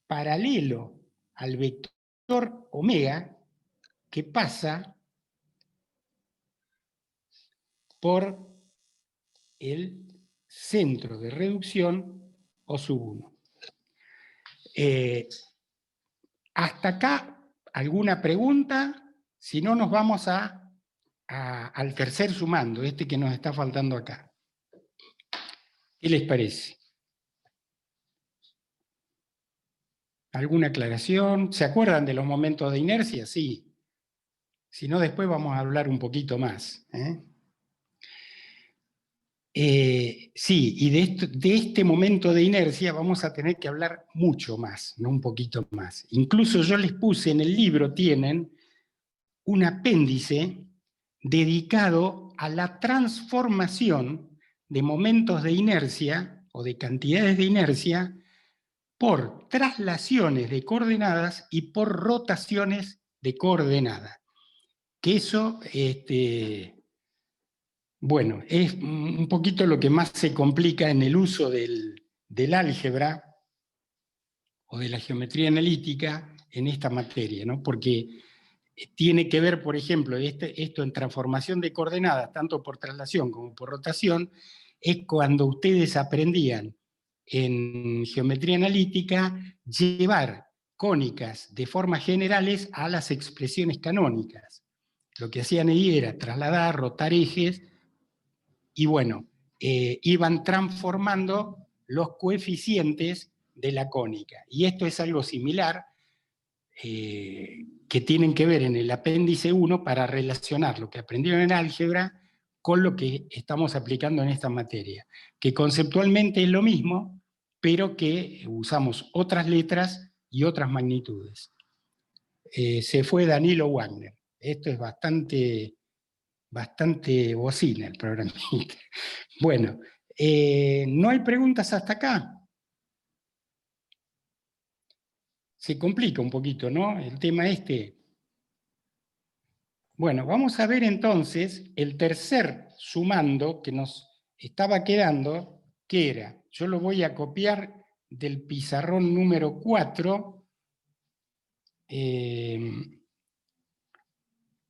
Speaker 1: paralelo al vector omega que pasa por el centro de reducción O sub 1. Hasta acá, ¿alguna pregunta? Si no, nos vamos a al tercer sumando, este que nos está faltando acá. ¿Qué les parece? ¿Alguna aclaración? ¿Se acuerdan de los momentos de inercia? Sí. Si no, después vamos a hablar un poquito más. Sí, y de este momento de inercia vamos a tener que hablar mucho más, no un poquito más. Incluso yo les puse en el libro, tienen un apéndice dedicado a la transformación de momentos de inercia o de cantidades de inercia por traslaciones de coordenadas y por rotaciones de coordenadas. Que eso, bueno, es un poquito lo que más se complica en el uso del álgebra o de la geometría analítica en esta materia, ¿no? Porque tiene que ver, por ejemplo, esto en transformación de coordenadas, tanto por traslación como por rotación, es cuando ustedes aprendían en geometría analítica llevar cónicas de formas generales a las expresiones canónicas. Lo que hacían ahí era trasladar, rotar ejes, y bueno, iban transformando los coeficientes de la cónica. Y esto es algo similar, que tienen que ver en el apéndice 1 para relacionar lo que aprendieron en álgebra con lo que estamos aplicando en esta materia, que conceptualmente es lo mismo, pero que usamos otras letras y otras magnitudes. Se fue Danilo Wagner. Esto es bastante bocina el programita. Bueno, ¿no hay preguntas hasta acá? Se complica un poquito, ¿no? El tema este. Bueno, vamos a ver entonces el tercer sumando que nos estaba quedando, que era, yo lo voy a copiar del pizarrón número 4,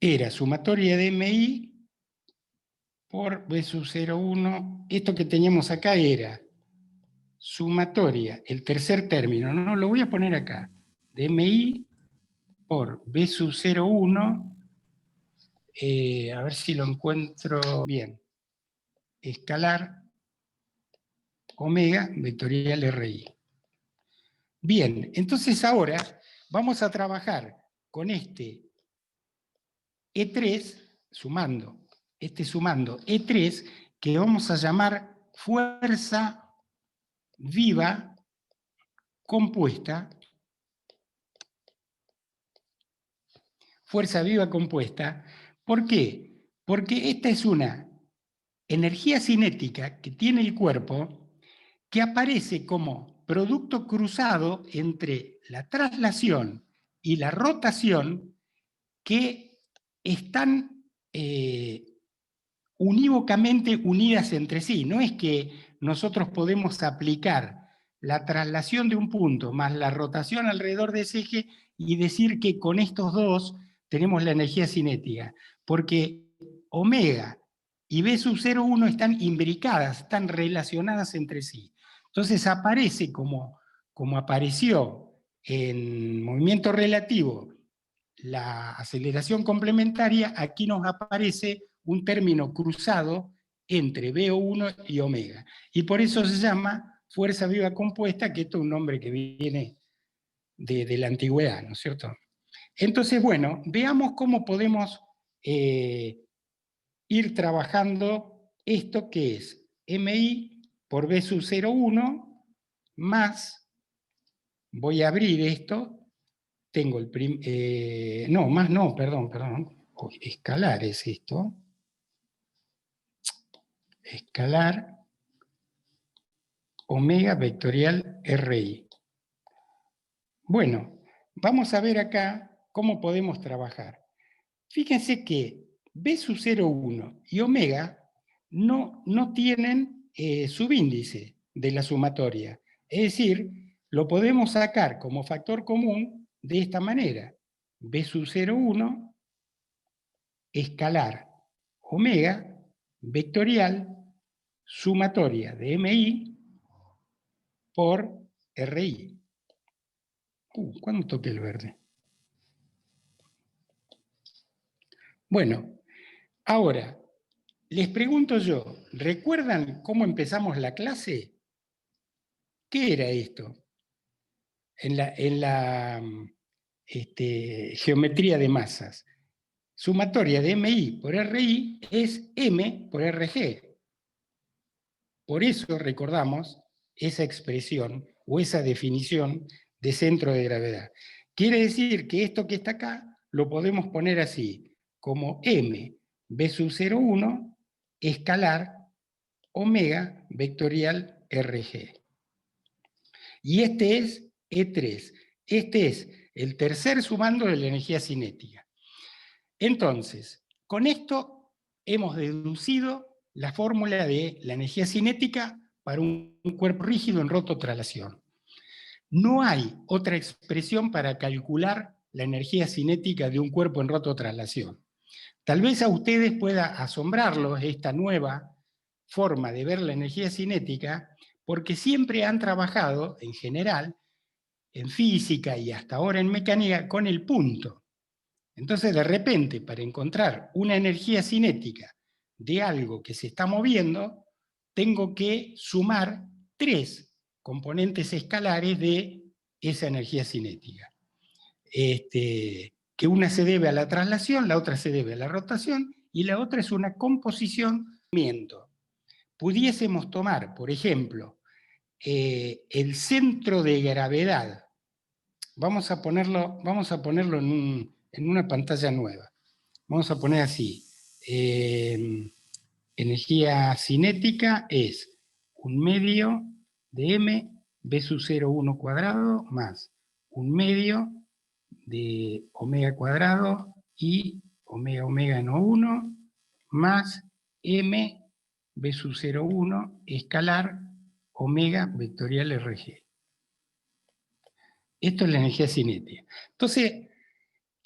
Speaker 1: era sumatoria de MI por B sub 0,1, esto que teníamos acá era sumatoria, el tercer término, no, lo voy a poner acá, de MI por B sub 0,1, a ver si lo encuentro bien, escalar, omega, vectorial RI. Bien, entonces ahora vamos a trabajar con este E3, sumando E3, que vamos a llamar fuerza viva compuesta. Fuerza viva compuesta. ¿Por qué? Porque esta es una energía cinética que tiene el cuerpo que aparece como producto cruzado entre la traslación y la rotación, que están unívocamente unidas entre sí. No es que nosotros podemos aplicar la traslación de un punto más la rotación alrededor de ese eje y decir que con estos dos tenemos la energía cinética, porque omega y B sub 0,1 están imbricadas, están relacionadas entre sí. Entonces aparece como apareció en movimiento relativo la aceleración complementaria, aquí nos aparece un término cruzado entre VO1 y omega. Y por eso se llama fuerza viva compuesta, que esto es un nombre que viene de la antigüedad, ¿no es cierto? Entonces, bueno, veamos cómo podemos ir trabajando esto que es MI por B sub 0,1 más, voy a abrir esto, tengo el escalar es esto, escalar omega vectorial RI. Bueno, vamos a ver acá cómo podemos trabajar. Fíjense que B sub 0,1 y omega no tienen subíndice de la sumatoria. Es decir, lo podemos sacar como factor común de esta manera. B sub 0,1 escalar omega vectorial sumatoria de MI por RI. ¿Cuándo toqué el verde? Bueno, Ahora, les pregunto yo, ¿recuerdan cómo empezamos la clase? ¿Qué era esto? En la geometría de masas. Sumatoria de MI por RI es M por RG. Por eso recordamos esa expresión o esa definición de centro de gravedad. Quiere decir que esto que está acá lo podemos poner así, como M B sub 0,1 escalar omega vectorial RG. Y este es E3. Este es el tercer sumando de la energía cinética. Entonces, con esto hemos deducido la fórmula de la energía cinética para un cuerpo rígido en rototraslación. No hay otra expresión para calcular la energía cinética de un cuerpo en rototraslación. Tal vez a ustedes pueda asombrarlos esta nueva forma de ver la energía cinética, porque siempre han trabajado, en general, en física y hasta ahora en mecánica, con el punto. Entonces, de repente, para encontrar una energía cinética de algo que se está moviendo, tengo que sumar 3 componentes escalares de esa energía cinética. Que una se debe a la traslación, la otra se debe a la rotación, y la otra es una composición. Pudiésemos tomar, por ejemplo, el centro de gravedad. Vamos a ponerlo en una pantalla nueva. Vamos a poner así. Energía cinética es 1/2 de m b sub 0,1 cuadrado más 1/2 de omega cuadrado y omega en O1 más m b sub 0,1 escalar omega vectorial RG. Esto es la energía cinética. Entonces,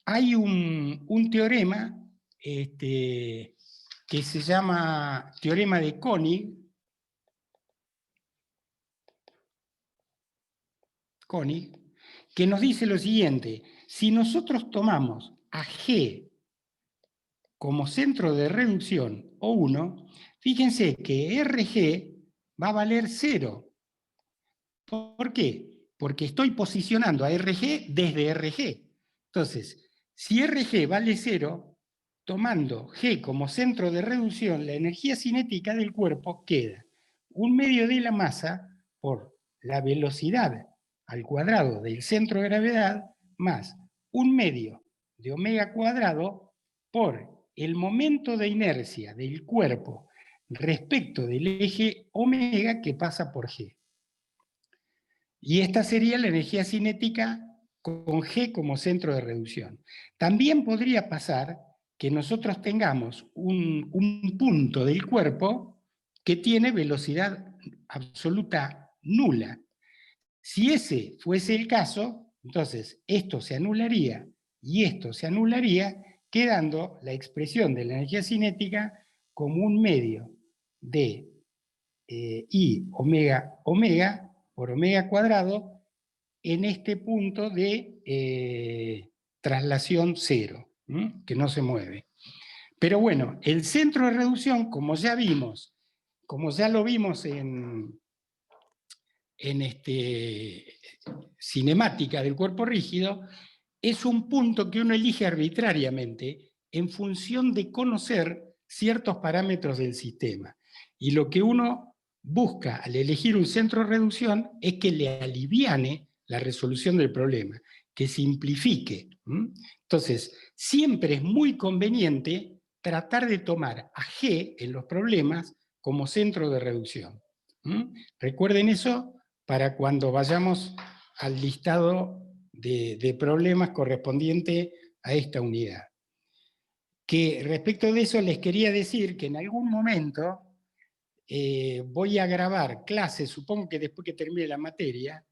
Speaker 1: hay un teorema que se llama teorema de Koenig, que nos dice lo siguiente: si nosotros tomamos a G como centro de reducción O1, fíjense que RG va a valer 0. ¿Por qué? Porque estoy posicionando a RG desde RG. Entonces, si RG vale 0, tomando G como centro de reducción, la energía cinética del cuerpo queda 1/2 de la masa por la velocidad al cuadrado del centro de gravedad más 1/2 de omega cuadrado por el momento de inercia del cuerpo respecto del eje omega que pasa por G. Y esta sería la energía cinética con G como centro de reducción. También podría pasar que nosotros tengamos un punto del cuerpo que tiene velocidad absoluta nula. Si ese fuese el caso, entonces esto se anularía y esto se anularía, quedando la expresión de la energía cinética como 1/2 de I omega por omega cuadrado en este punto de traslación 0, que no se mueve. Pero bueno, el centro de reducción, como ya lo vimos en cinemática del cuerpo rígido, es un punto que uno elige arbitrariamente en función de conocer ciertos parámetros del sistema. Y lo que uno busca al elegir un centro de reducción es que le aliviane la resolución del problema, que simplifique. Entonces, siempre es muy conveniente tratar de tomar a G en los problemas como centro de reducción. Recuerden eso para cuando vayamos al listado de problemas correspondiente a esta unidad. Que respecto de eso les quería decir que en algún momento voy a grabar clases, supongo que después que termine la materia,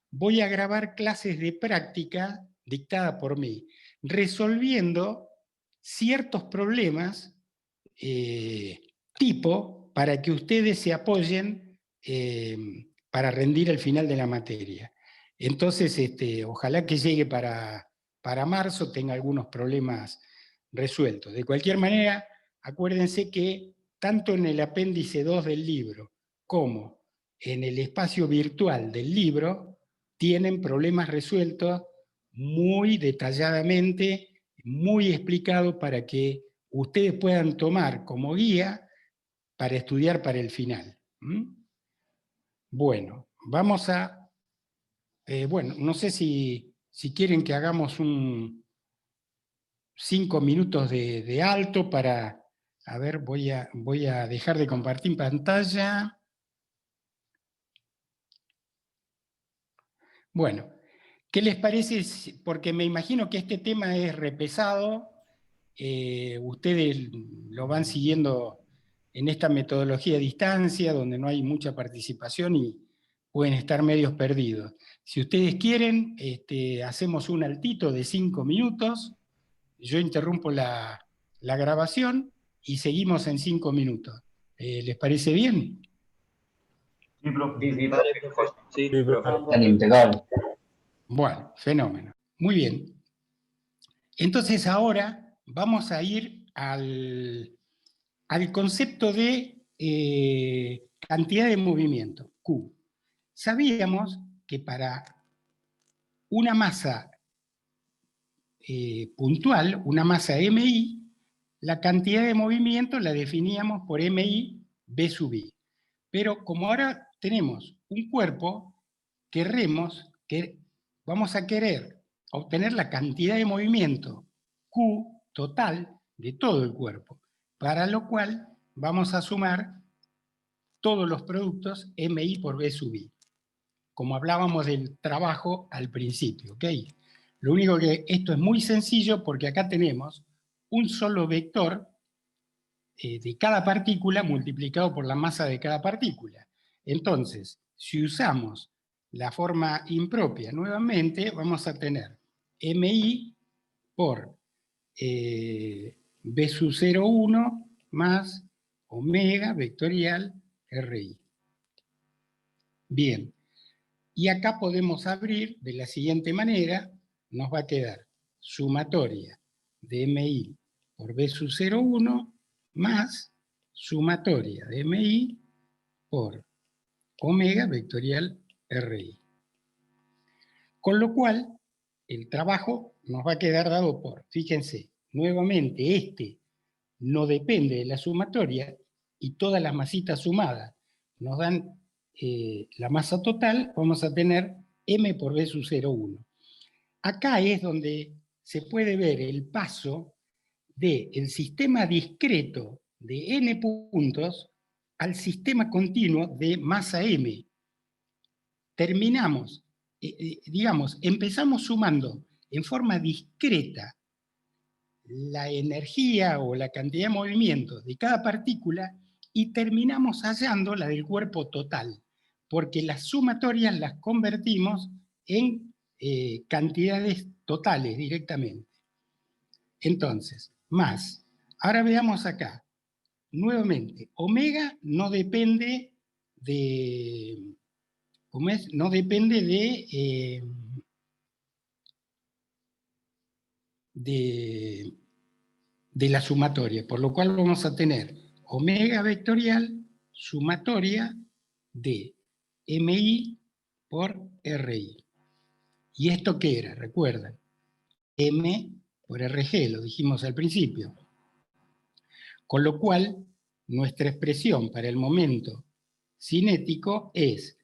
Speaker 1: voy a grabar clases de práctica dictadas por mí, resolviendo ciertos problemas tipo para que ustedes se apoyen para rendir al final de la materia. Entonces, ojalá que llegue para marzo, tenga algunos problemas resueltos. De cualquier manera, acuérdense que tanto en el apéndice 2 del libro como en el espacio virtual del libro tienen problemas resueltos muy detalladamente, muy explicados para que ustedes puedan tomar como guía para estudiar para el final. Bueno, vamos a... bueno, no sé si quieren que hagamos 5 minutos de alto para... A ver, voy a dejar de compartir pantalla. Bueno, ¿qué les parece? Porque me imagino que este tema es repesado. Ustedes lo van siguiendo en esta metodología a distancia, donde no hay mucha participación y pueden estar medios perdidos. Si ustedes quieren, hacemos un altito de 5 minutos, yo interrumpo la grabación y seguimos en 5 minutos. ¿Les parece bien?
Speaker 5: Sí, profe.
Speaker 2: Sí,
Speaker 3: Dale,
Speaker 2: profe.
Speaker 3: profe.
Speaker 2: Sí,
Speaker 4: Sí,
Speaker 2: profe.
Speaker 3: Dale, impecable.
Speaker 1: Bueno, fenómeno. Muy bien. Entonces ahora vamos a ir al concepto de cantidad de movimiento, Q. Sabíamos que para una masa puntual, una masa MI, la cantidad de movimiento la definíamos por MI B sub I. Pero como ahora tenemos un cuerpo, vamos a querer obtener la cantidad de movimiento Q total de todo el cuerpo, para lo cual vamos a sumar todos los productos MI por B sub I, como hablábamos del trabajo al principio, ¿ok? Lo único que esto es muy sencillo porque acá tenemos un solo vector de cada partícula multiplicado por la masa de cada partícula. Entonces, si usamos la forma impropia nuevamente, vamos a tener MI por B sub 0,1 más omega vectorial RI. Bien, y acá podemos abrir de la siguiente manera, nos va a quedar sumatoria de MI por B sub 0,1 más sumatoria de MI por omega vectorial RI. Con lo cual, el trabajo nos va a quedar dado por, fíjense, nuevamente este no depende de la sumatoria y todas las masitas sumadas nos dan la masa total, vamos a tener M por B sub 0,1. Acá es donde se puede ver el paso del sistema discreto de n puntos al sistema continuo de masa m. Terminamos, digamos, empezamos sumando en forma discreta la energía o la cantidad de movimiento de cada partícula y terminamos hallando la del cuerpo total, porque las sumatorias las convertimos en cantidades totales directamente. Entonces, más. Ahora veamos acá. Nuevamente, omega no depende de... ¿Cómo es? No depende de la sumatoria, por lo cual vamos a tener omega vectorial sumatoria de MI por RI. ¿Y esto qué era? Recuerdan, M por RG, lo dijimos al principio. Con lo cual, nuestra expresión para el momento cinético es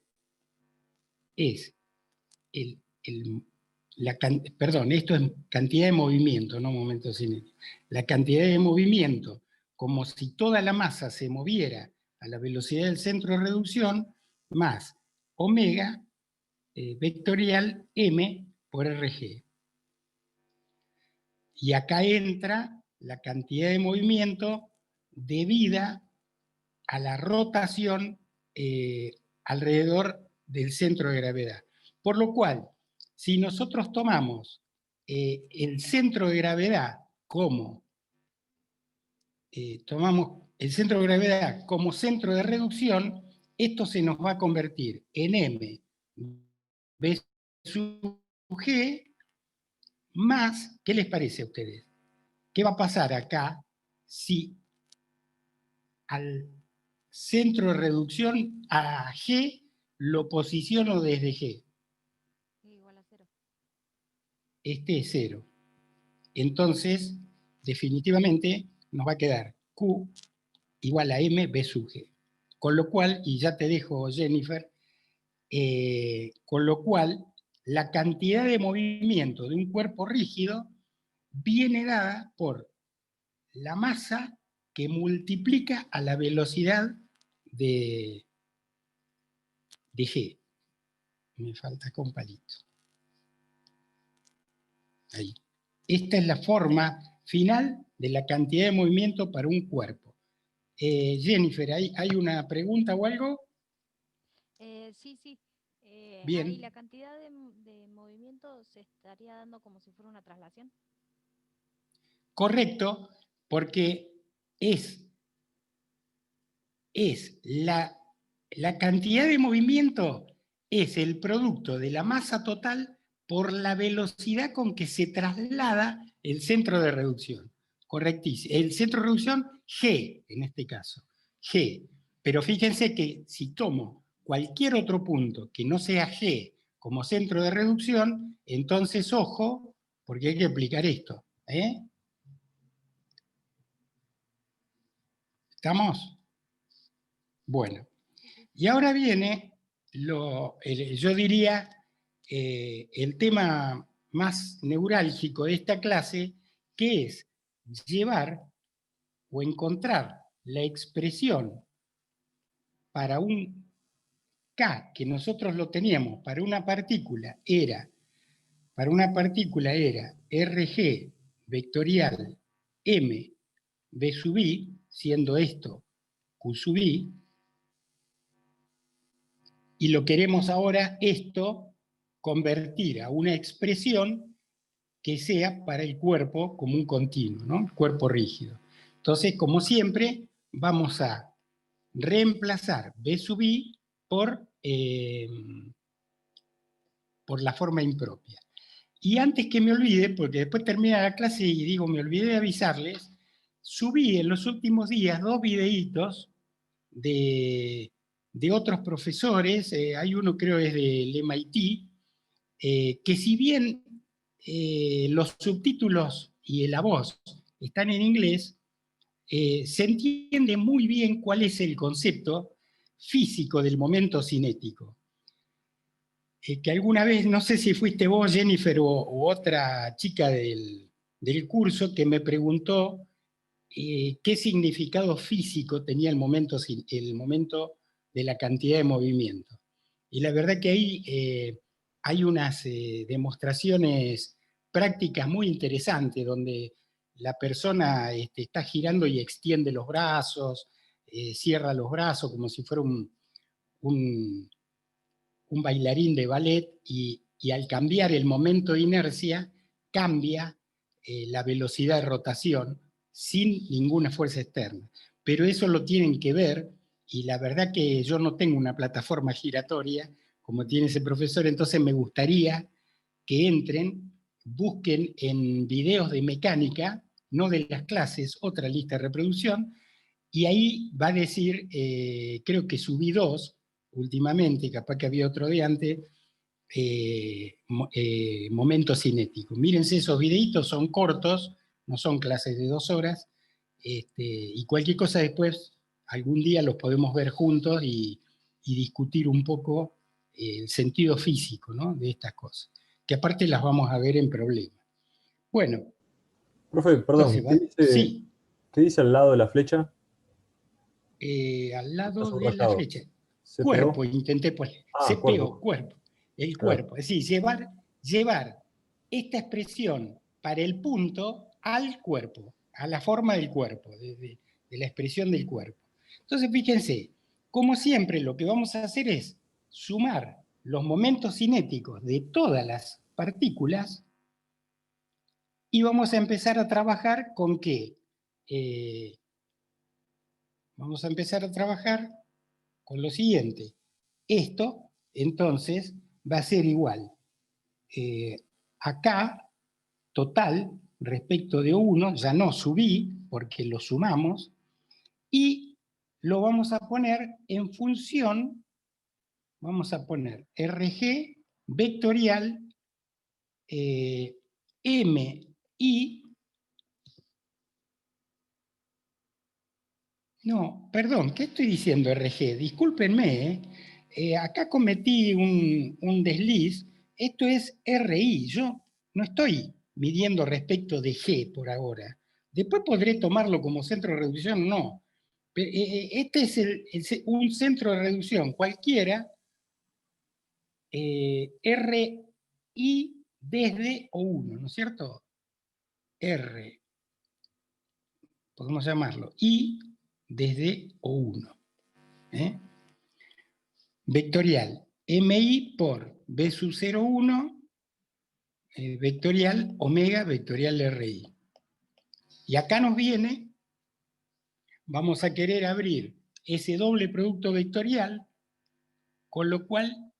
Speaker 1: perdón, esto es cantidad de movimiento, no momento cinético. La cantidad de movimiento, como si toda la masa se moviera a la velocidad del centro de reducción, más omega vectorial m por RG. Y acá entra la cantidad de movimiento debida a la rotación alrededor del centro de gravedad. Por lo cual, si nosotros tomamos el centro de gravedad como centro de reducción, esto se nos va a convertir en m b sub g más, ¿qué les parece a ustedes? ¿Qué va a pasar acá si al centro de reducción, a G, lo posiciono desde G.
Speaker 6: Igual a 0.
Speaker 1: Este es 0. Entonces, definitivamente, nos va a quedar Q igual a M B sub G. Con lo cual, y ya te dejo, Jennifer, con lo cual, la cantidad de movimiento de un cuerpo rígido viene dada por la masa que multiplica a la velocidad de G. Me falta con palito. Ahí. Esta es la forma final de la cantidad de movimiento para un cuerpo. Jennifer, ¿hay una pregunta o algo?
Speaker 6: Sí, sí.
Speaker 1: Bien.
Speaker 6: Ahí la cantidad de movimiento se estaría dando como si fuera una traslación.
Speaker 1: Correcto, porque es la cantidad de movimiento es el producto de la masa total por la velocidad con que se traslada el centro de reducción. Correctísimo. El centro de reducción, G, en este caso. G. Pero fíjense que si tomo cualquier otro punto que no sea G como centro de reducción, entonces, ojo, porque hay que aplicar esto. ¿Estamos? Bueno. Y ahora viene, yo diría, el tema más neurálgico de esta clase, que es llevar o encontrar la expresión para un K, que nosotros lo teníamos, para una partícula era RG vectorial M B sub I, siendo esto Q sub I, y lo queremos ahora esto convertir a una expresión que sea para el cuerpo como un continuo, ¿no? El cuerpo rígido. Entonces, como siempre, vamos a reemplazar B sub I por la forma impropia. Y antes que me olvide, porque después termina la clase y digo, me olvidé de avisarles, subí en los últimos días 2 videitos de otros profesores, hay uno creo es del MIT, que si bien los subtítulos y la voz están en inglés, se entiende muy bien cuál es el concepto físico del momento cinético. Que alguna vez, no sé si fuiste vos, Jennifer, o otra chica del curso, que me preguntó qué significado físico tenía el momento de la cantidad de movimiento. Y la verdad que ahí hay unas demostraciones prácticas muy interesantes, donde la persona está girando y extiende los brazos, cierra los brazos como si fuera un bailarín de ballet, y al cambiar el momento de inercia, cambia la velocidad de rotación sin ninguna fuerza externa. Pero eso lo tienen que ver, y la verdad que yo no tengo una plataforma giratoria como tiene ese profesor, entonces me gustaría que entren, busquen en videos de mecánica, no de las clases, otra lista de reproducción, y ahí va a decir, creo que subí 2 últimamente, capaz que había otro de antes, momento cinético. Mírense esos videitos, son cortos, no son clases de 2 horas, y cualquier cosa después, algún día los podemos ver juntos y discutir un poco el sentido físico, ¿no?, de estas cosas, que aparte las vamos a ver en problemas. Bueno.
Speaker 7: Profe, perdón,
Speaker 1: Sí.
Speaker 7: ¿qué dice al lado de la flecha?
Speaker 1: Al lado de la flecha.
Speaker 7: ¿Se
Speaker 1: Cuerpo,
Speaker 7: pegó?
Speaker 1: intenté poner. Se
Speaker 7: Cuerpo.
Speaker 1: pegó, cuerpo. El
Speaker 7: Claro.
Speaker 1: cuerpo. Es decir, llevar esta expresión para el punto al cuerpo, a la forma del cuerpo, de la expresión del cuerpo. Entonces, fíjense, como siempre, lo que vamos a hacer es sumar los momentos cinéticos de todas las partículas y vamos a empezar a trabajar con qué. Vamos a empezar a trabajar con lo siguiente. Esto, entonces, va a ser igual. Acá, total, respecto de 1, ya no subí, porque lo sumamos, y lo vamos a poner en función, vamos a poner RG vectorial MI. No, perdón, ¿qué estoy diciendo RG? Discúlpenme, acá cometí un desliz. Esto es RI, yo no estoy midiendo respecto de G por ahora. Después podré tomarlo como centro de reducción, no. Este es un centro de reducción cualquiera, RI desde O1, ¿no es cierto? R, podemos llamarlo, I desde O1. Vectorial, MI por B sub 0,1, vectorial omega, vectorial RI. Y acá nos viene, vamos a querer abrir ese doble producto vectorial, con lo cual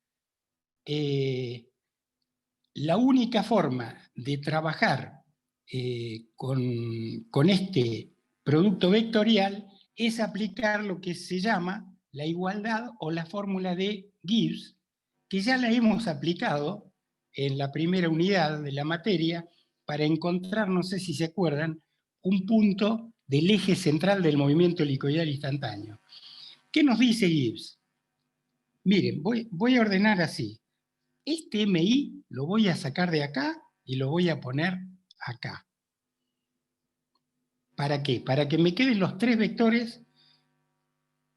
Speaker 1: la única forma de trabajar con este producto vectorial es aplicar lo que se llama la igualdad o la fórmula de Gibbs, que ya la hemos aplicado en la primera unidad de la materia para encontrar, no sé si se acuerdan, un punto del eje central del movimiento helicoidal instantáneo. ¿Qué nos dice Gibbs? Miren, voy a ordenar así. Este MI lo voy a sacar de acá y lo voy a poner acá. ¿Para qué? Para que me queden los tres vectores.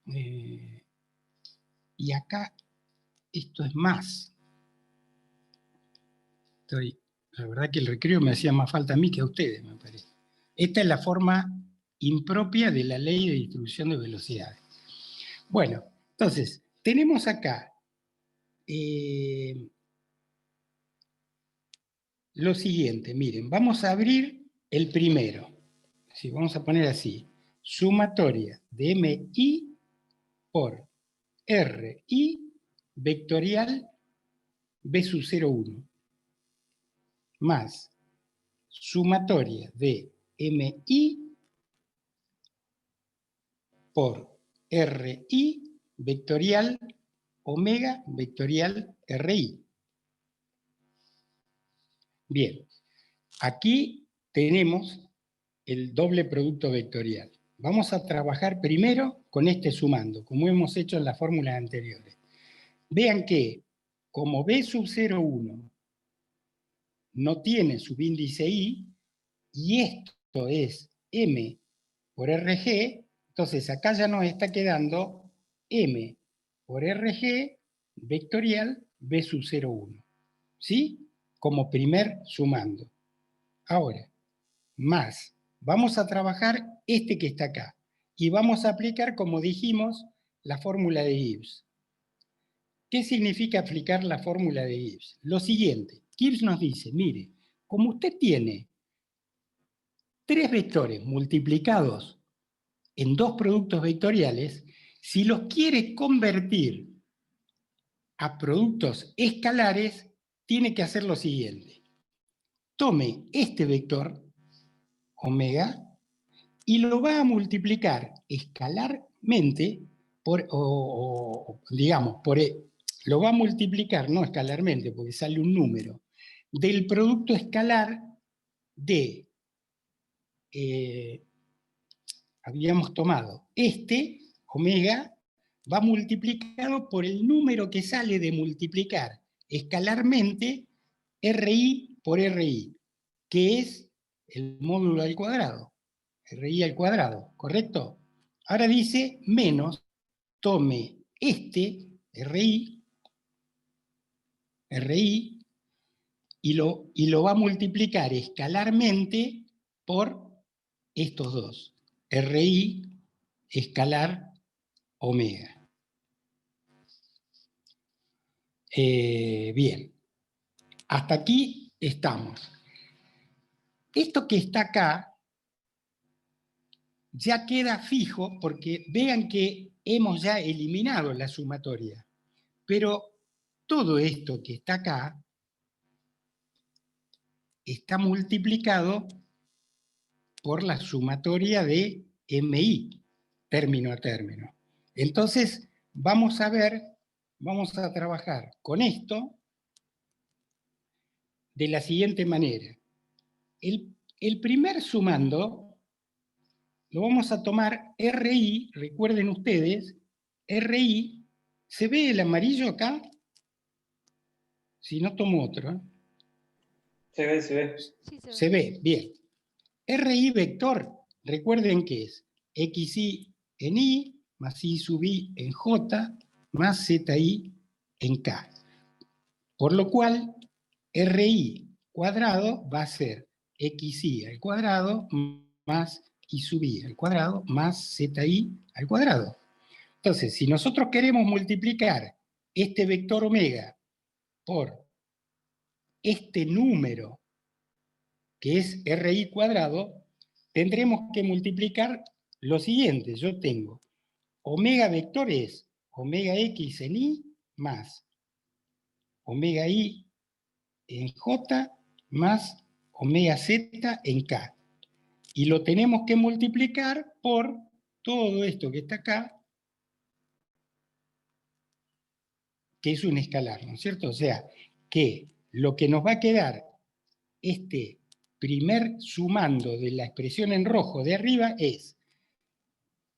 Speaker 1: Y acá esto es más. La verdad que el recreo me hacía más falta a mí que a ustedes, me parece. Esta es la forma impropia de la ley de distribución de velocidades. Bueno, entonces, tenemos acá lo siguiente, miren, vamos a abrir el primero. Sí, vamos a poner así, sumatoria de MI por RI vectorial B sub 0,1 más sumatoria de MI por RI vectorial omega vectorial RI. Bien, aquí tenemos el doble producto vectorial. Vamos a trabajar primero con este sumando, como hemos hecho en las fórmulas anteriores. Vean que, como B sub 0,1 no tiene subíndice I, y esto es M por RG, entonces acá ya nos está quedando M por RG vectorial B sub 0,1. ¿Sí? Como primer sumando. Ahora, más, vamos a trabajar este que está acá. Y vamos a aplicar, como dijimos, la fórmula de Gibbs. ¿Qué significa aplicar la fórmula de Gibbs? Lo siguiente, Gibbs nos dice, mire, como usted tiene tres vectores multiplicados en dos productos vectoriales, si los quiere convertir a productos escalares, tiene que hacer lo siguiente. Tome este vector, omega, y lo va a multiplicar escalarmente, lo va a multiplicar, no escalarmente, porque sale un número, del producto escalar de, habíamos tomado este, omega, va multiplicado por el número que sale de multiplicar escalarmente RI por RI, que es el módulo al cuadrado. RI al cuadrado, ¿correcto? Ahora dice menos, tome este, RI, y lo va a multiplicar escalarmente por estos dos, RI escalar omega. Bien, hasta aquí estamos. Esto que está acá ya queda fijo porque vean que hemos ya eliminado la sumatoria. Pero todo esto que está acá está multiplicado por la sumatoria de MI, término a término. Entonces, vamos a trabajar con esto de la siguiente manera. El primer sumando lo vamos a tomar RI, recuerden ustedes, RI, ¿se ve el amarillo acá? Si no tomo otro. ¿Eh?
Speaker 2: Se ve, se ve.
Speaker 6: Sí,
Speaker 1: Se ve, bien. RI vector, recuerden que es XI en I, más I sub I en J, más ZI en K. Por lo cual, RI cuadrado va a ser XI al cuadrado más I sub I al cuadrado más ZI al cuadrado. Entonces, si nosotros queremos multiplicar este vector omega por este número que es RI cuadrado, tendremos que multiplicar lo siguiente. Yo tengo omega vector es omega X en I más omega I en J más omega Z en K. Y lo tenemos que multiplicar por todo esto que está acá, que es un escalar, ¿no es cierto? O sea, que lo que nos va a quedar este primer sumando de la expresión en rojo de arriba es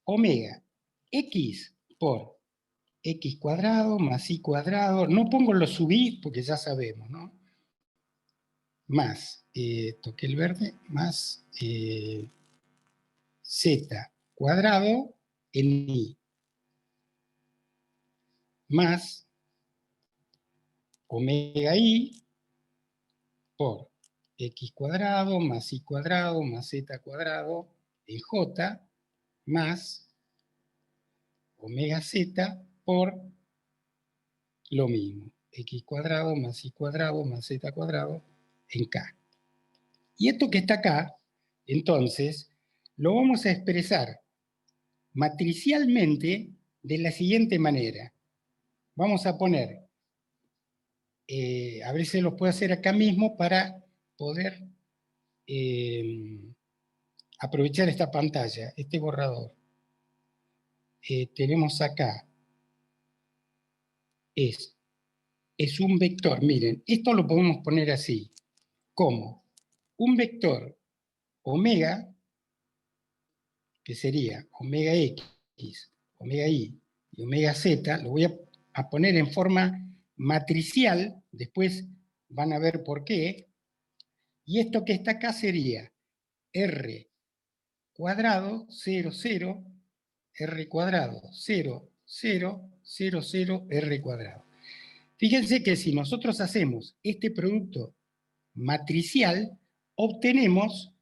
Speaker 1: omega X por X cuadrado más Y cuadrado, no pongo los sub I porque ya sabemos, ¿no? Más, toqué el verde, más Z cuadrado en I, más omega I por X cuadrado más Y cuadrado más Z cuadrado en J, más omega Z por lo mismo, X cuadrado más Y cuadrado más Z cuadrado en K. Y esto que está acá, entonces, lo vamos a expresar matricialmente de la siguiente manera. Vamos a poner, a ver si los puedo hacer acá mismo para poder aprovechar esta pantalla, este borrador. Tenemos acá, es un vector, miren, esto lo podemos poner así, como un vector omega, que sería omega X, omega Y y omega Z, lo voy a poner en forma matricial, después van a ver por qué, y esto que está acá sería R cuadrado 0, 0, R cuadrado 0, 0, 0, 0, R cuadrado. Fíjense que si nosotros hacemos este producto matricial, obtenemos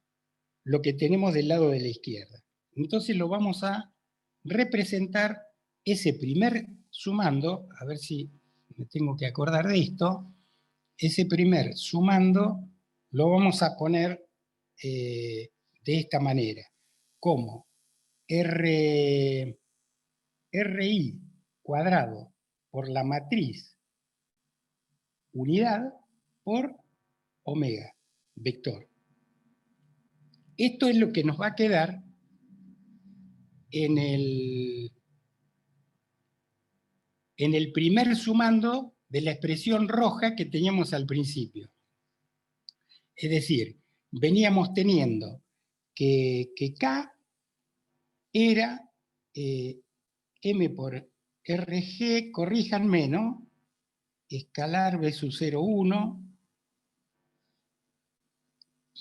Speaker 1: lo que tenemos del lado de la izquierda. Entonces lo vamos a representar ese primer sumando, a ver si me tengo que acordar de esto, ese primer sumando lo vamos a poner de esta manera, como RI cuadrado por la matriz unidad por omega, vector. Esto es lo que nos va a quedar en el primer sumando de la expresión roja que teníamos al principio. Es decir, veníamos teniendo que K era M por RG, corríjanme, ¿no? Escalar B sub 0, 1.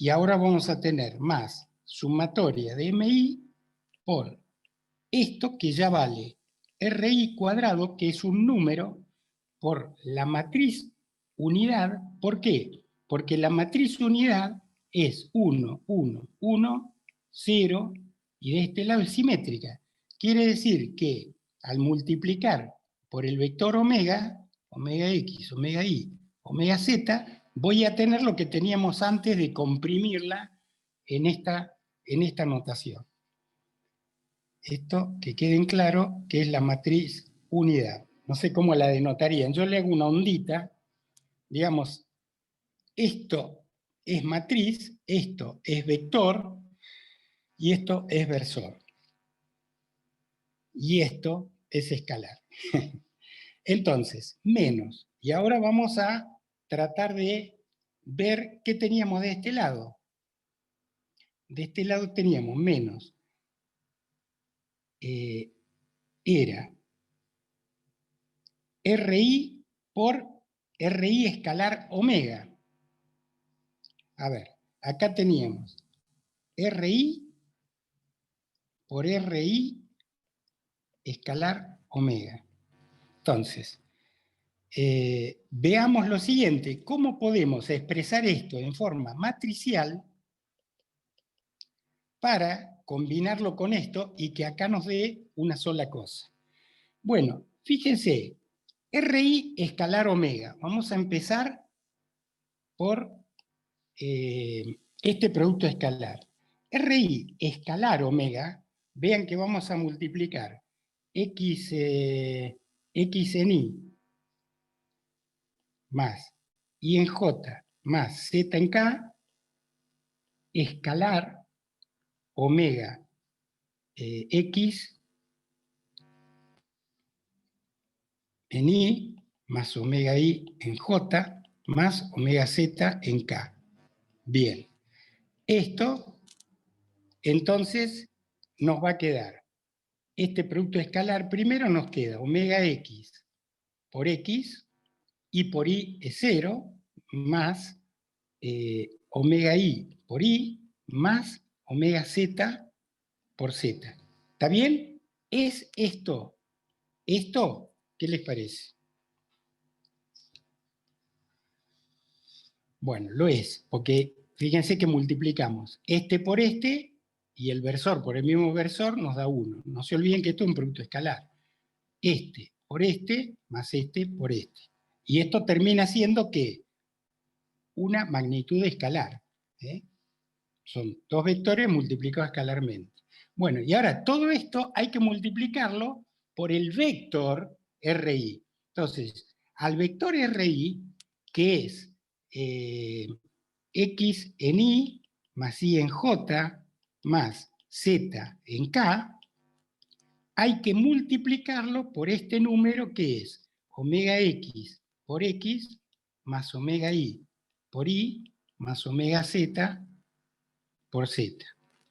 Speaker 1: Y ahora vamos a tener más sumatoria de MI por esto que ya vale RI cuadrado, que es un número, por la matriz unidad. ¿Por qué? Porque la matriz unidad es 1, 1, 1, 0, y de este lado es simétrica. Quiere decir que al multiplicar por el vector omega, omega X, omega Y, omega Z, voy a tener lo que teníamos antes de comprimirla en esta notación. Esto que quede en claro que es la matriz unidad. No sé cómo la denotarían. Yo le hago una ondita, digamos, esto es matriz, esto es vector y esto es versor. Y esto es escalar. Entonces, menos. Y ahora vamos a tratar de ver qué teníamos de este lado. De este lado teníamos menos. Era RI por RI escalar omega. A ver, acá teníamos RI por RI escalar omega. Entonces, veamos lo siguiente, ¿cómo podemos expresar esto en forma matricial para combinarlo con esto y que acá nos dé una sola cosa? Bueno, fíjense, RI escalar omega. Vamos a empezar por este producto escalar. RI escalar omega, vean que vamos a multiplicar X en Y más Y en J más Z en K, escalar omega X en Y más omega Y en J más omega Z en K. Bien, esto entonces nos va a quedar, este producto escalar primero nos queda omega X por X, Y por Y es 0, más omega Y por Y, más omega Z por Z. ¿Está bien? ¿Es esto? ¿Esto? ¿Qué les parece? Bueno, lo es, porque fíjense que multiplicamos este por este y el versor por el mismo versor nos da 1. No se olviden que esto es un producto escalar. Este por este más este por este. Y esto termina siendo ¿qué? Una magnitud escalar. Son dos vectores multiplicados escalarmente. Bueno, y ahora todo esto hay que multiplicarlo por el vector RI. Entonces, al vector RI, que es X en Y más Y en J más Z en K, hay que multiplicarlo por este número que es omega X por X más omega Y por Y más omega Z por Z.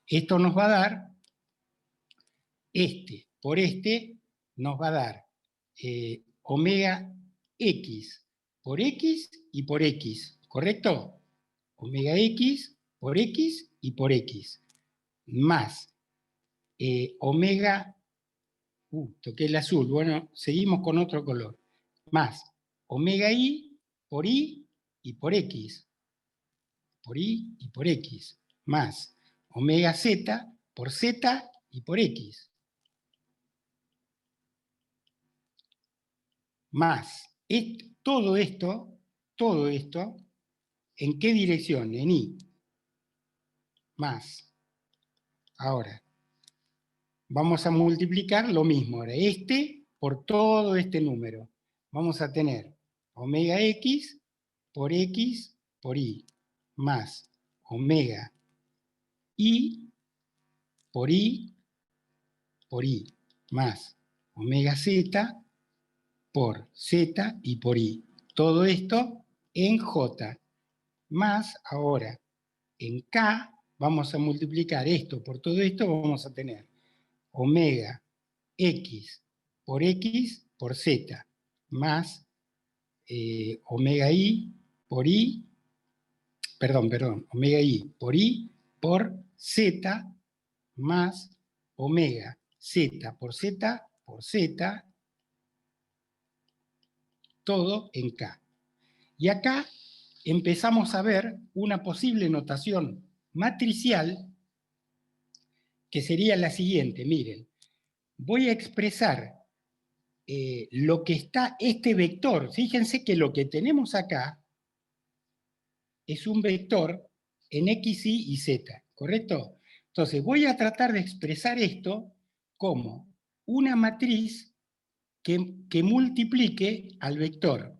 Speaker 1: Esto nos va a dar, este por este, nos va a dar omega X por X y por X, ¿correcto? Omega X por X y por X, más omega, toqué el azul, bueno, seguimos con otro color, más omega Y por Y y por X, por Y y por X, más omega Z por Z y por X, más todo esto, ¿en qué dirección? En Y, más. Ahora, vamos a multiplicar lo mismo, ahora este por todo este número. Vamos a tener omega X por Y, más omega Y por Y, más omega Z por Z y por Y. Todo esto en J, más ahora en K, vamos a multiplicar esto por todo esto, vamos a tener omega X por Z, más omega Y por Y, omega Y por Z, más omega Z por Z, todo en K. Y acá empezamos a ver una posible notación matricial que sería la siguiente, miren. Voy a expresar lo que está, este vector, fíjense que lo que tenemos acá es un vector en X, Y y Z, ¿correcto? Entonces voy a tratar de expresar esto como una matriz que multiplique al vector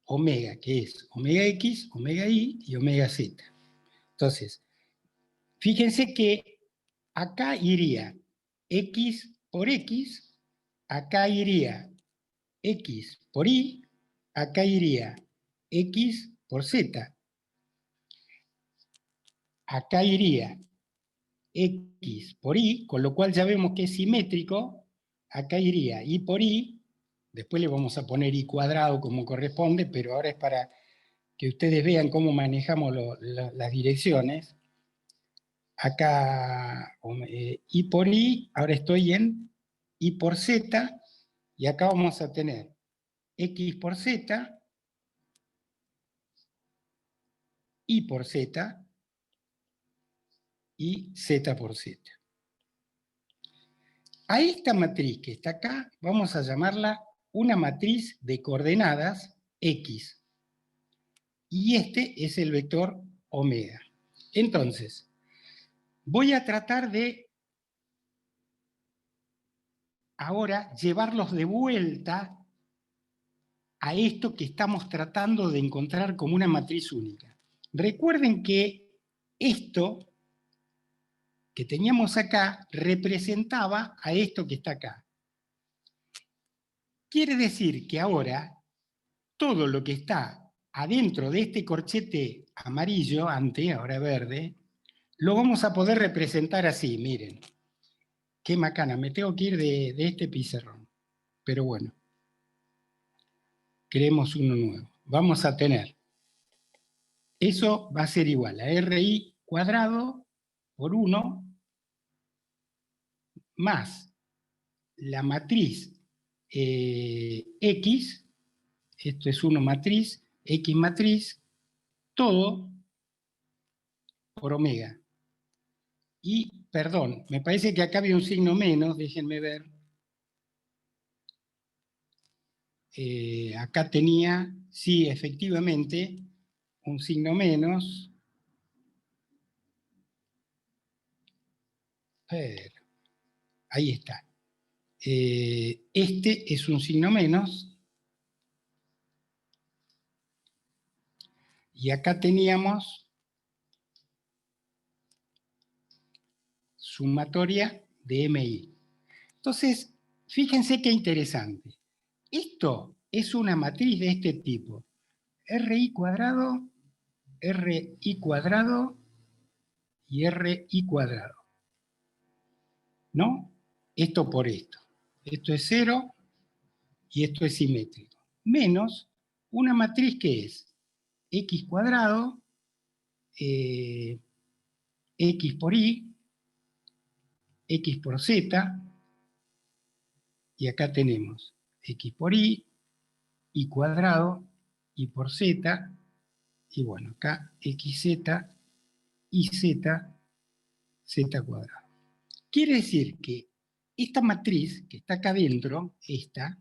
Speaker 1: omega, que es omega X, omega Y y omega Z. Entonces, fíjense que acá iría X por X acá iría X por Y, acá iría X por Z. Acá iría X por Y, con lo cual ya vemos que es simétrico. Acá iría Y por Y, después le vamos a poner Y cuadrado como corresponde, pero ahora es para que ustedes vean cómo manejamos las direcciones. Acá Y por Y, ahora estoy en Y por Z, y acá vamos a tener X por Z, Y por Z, y Z por Z. A esta matriz que está acá, vamos a llamarla una matriz de coordenadas X. Y este es el vector omega. Entonces, voy a tratar de ahora llevarlos de vuelta a esto que estamos tratando de encontrar como una matriz única. Recuerden que esto que teníamos acá representaba a esto que está acá. Quiere decir que ahora todo lo que está adentro de este corchete amarillo, ahora verde, lo vamos a poder representar así, miren. Qué macana, me tengo que ir de este pizarrón. Pero bueno, creemos uno nuevo. Vamos a tener, eso va a ser igual a RI cuadrado por 1 más la matriz X, esto es 1 matriz, X matriz, todo por omega. Y, perdón, me parece que acá había un signo menos, déjenme ver. Acá tenía, sí, efectivamente, un signo menos. Pero, ahí está. Este es un signo menos. Y acá teníamos sumatoria de MI. Entonces, fíjense qué interesante. Esto es una matriz de este tipo. RI cuadrado y RI cuadrado. ¿No? Esto por esto. Esto es 0 y esto es simétrico. Menos una matriz que es X cuadrado, X por Y, X por Z, y acá tenemos X por Y cuadrado, Y por Z, y bueno, acá XZ, YZ, Z cuadrado. Quiere decir que esta matriz que está acá adentro, esta,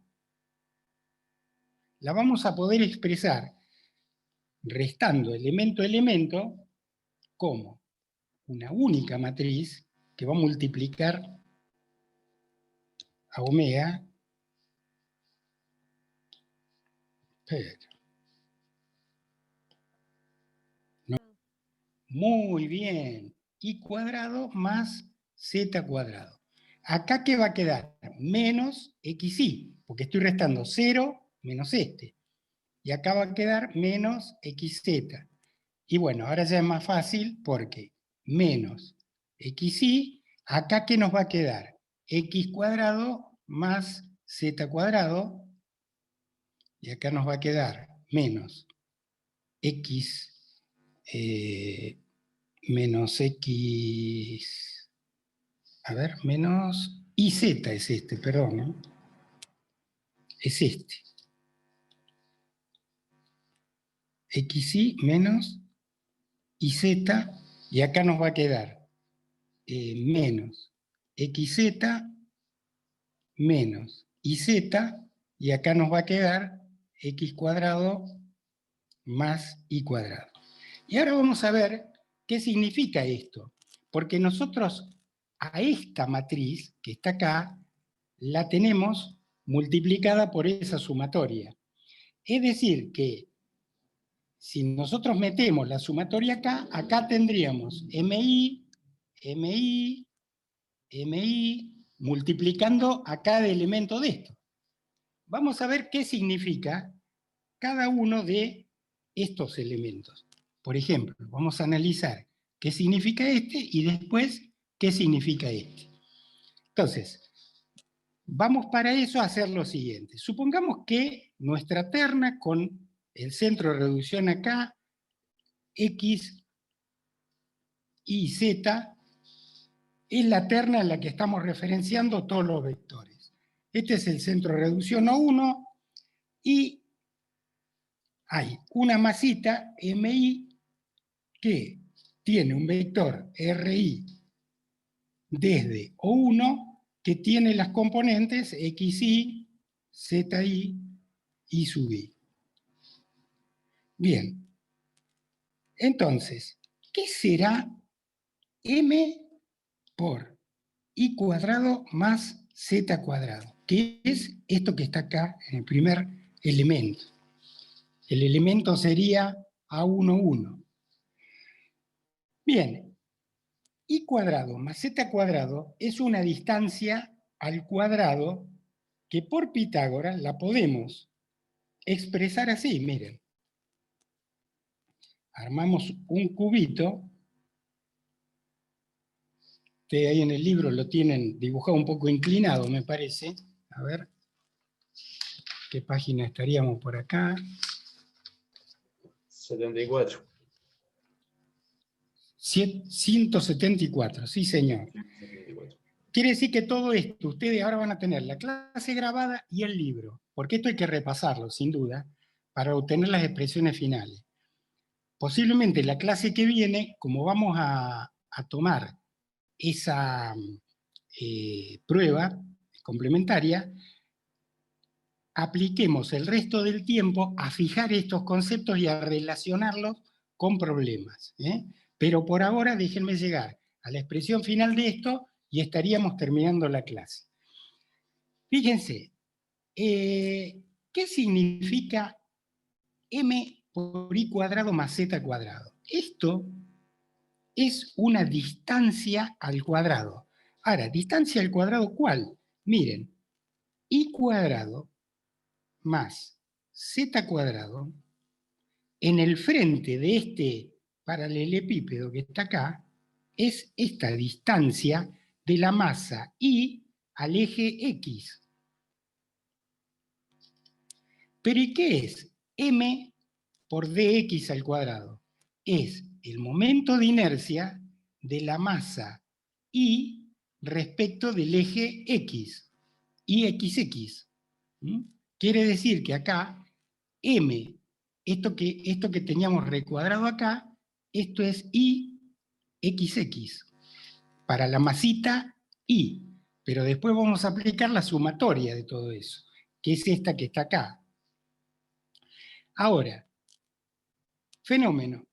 Speaker 1: la vamos a poder expresar restando elemento a elemento como una única matriz que va a multiplicar a omega, pero no. Muy bien, y cuadrado más z cuadrado. Acá, ¿qué va a quedar? Menos xy, porque estoy restando 0 menos este. Y acá va a quedar menos xz. Y bueno, ahora ya es más fácil porque menos xy, acá ¿qué nos va a quedar? X cuadrado más z cuadrado, y acá nos va a quedar menos x, menos x, a ver, menos iz es este, perdón, ¿eh? Es este. xy menos iz, y acá nos va a quedar menos xz menos iz, y acá nos va a quedar x cuadrado más y cuadrado. Y ahora vamos a ver qué significa esto, porque nosotros a esta matriz que está acá la tenemos multiplicada por esa sumatoria. Es decir que si nosotros metemos la sumatoria acá, acá tendríamos MI multiplicando a cada elemento de esto. Vamos a ver qué significa cada uno de estos elementos. Por ejemplo, vamos a analizar qué significa este y después qué significa este. Entonces, vamos para eso a hacer lo siguiente. Supongamos que nuestra terna con el centro de reducción acá, X, Y, Z, es la terna en la que estamos referenciando todos los vectores. Este es el centro de reducción O1 y hay una masita, MI, que tiene un vector RI desde O1 que tiene las componentes XI, ZI y sub I. Bien, entonces, ¿qué será M por I cuadrado más Z cuadrado? Que es esto que está acá en el primer elemento. El elemento sería A11. Bien, I cuadrado más Z cuadrado es una distancia al cuadrado que por Pitágoras la podemos expresar así, miren. Armamos un cubito. Ustedes ahí en el libro lo tienen dibujado un poco inclinado, me parece. A ver, ¿qué página estaríamos por acá?
Speaker 2: 74.
Speaker 1: 174, sí señor.
Speaker 2: 74.
Speaker 1: Quiere decir que todo esto, ustedes ahora van a tener la clase grabada y el libro, porque esto hay que repasarlo, sin duda, para obtener las expresiones finales. Posiblemente la clase que viene, como vamos a tomar esa prueba complementaria, apliquemos el resto del tiempo a fijar estos conceptos y a relacionarlos con problemas. Pero por ahora déjenme llegar a la expresión final de esto y estaríamos terminando la clase. Fíjense, ¿qué significa M por I cuadrado más Z cuadrado? Esto es una distancia al cuadrado. Ahora, ¿distancia al cuadrado cuál? Miren, I cuadrado más Z cuadrado, en el frente de este paralelepípedo que está acá, es esta distancia de la masa I al eje X. ¿Pero y qué es? M por dx al cuadrado. Es el momento de inercia de la masa I respecto del eje X, IXX. Quiere decir que acá, M, esto que teníamos recuadrado acá, esto es IXX, para la masita I. Pero después vamos a aplicar la sumatoria de todo eso, que es esta que está acá. Ahora, fenómeno.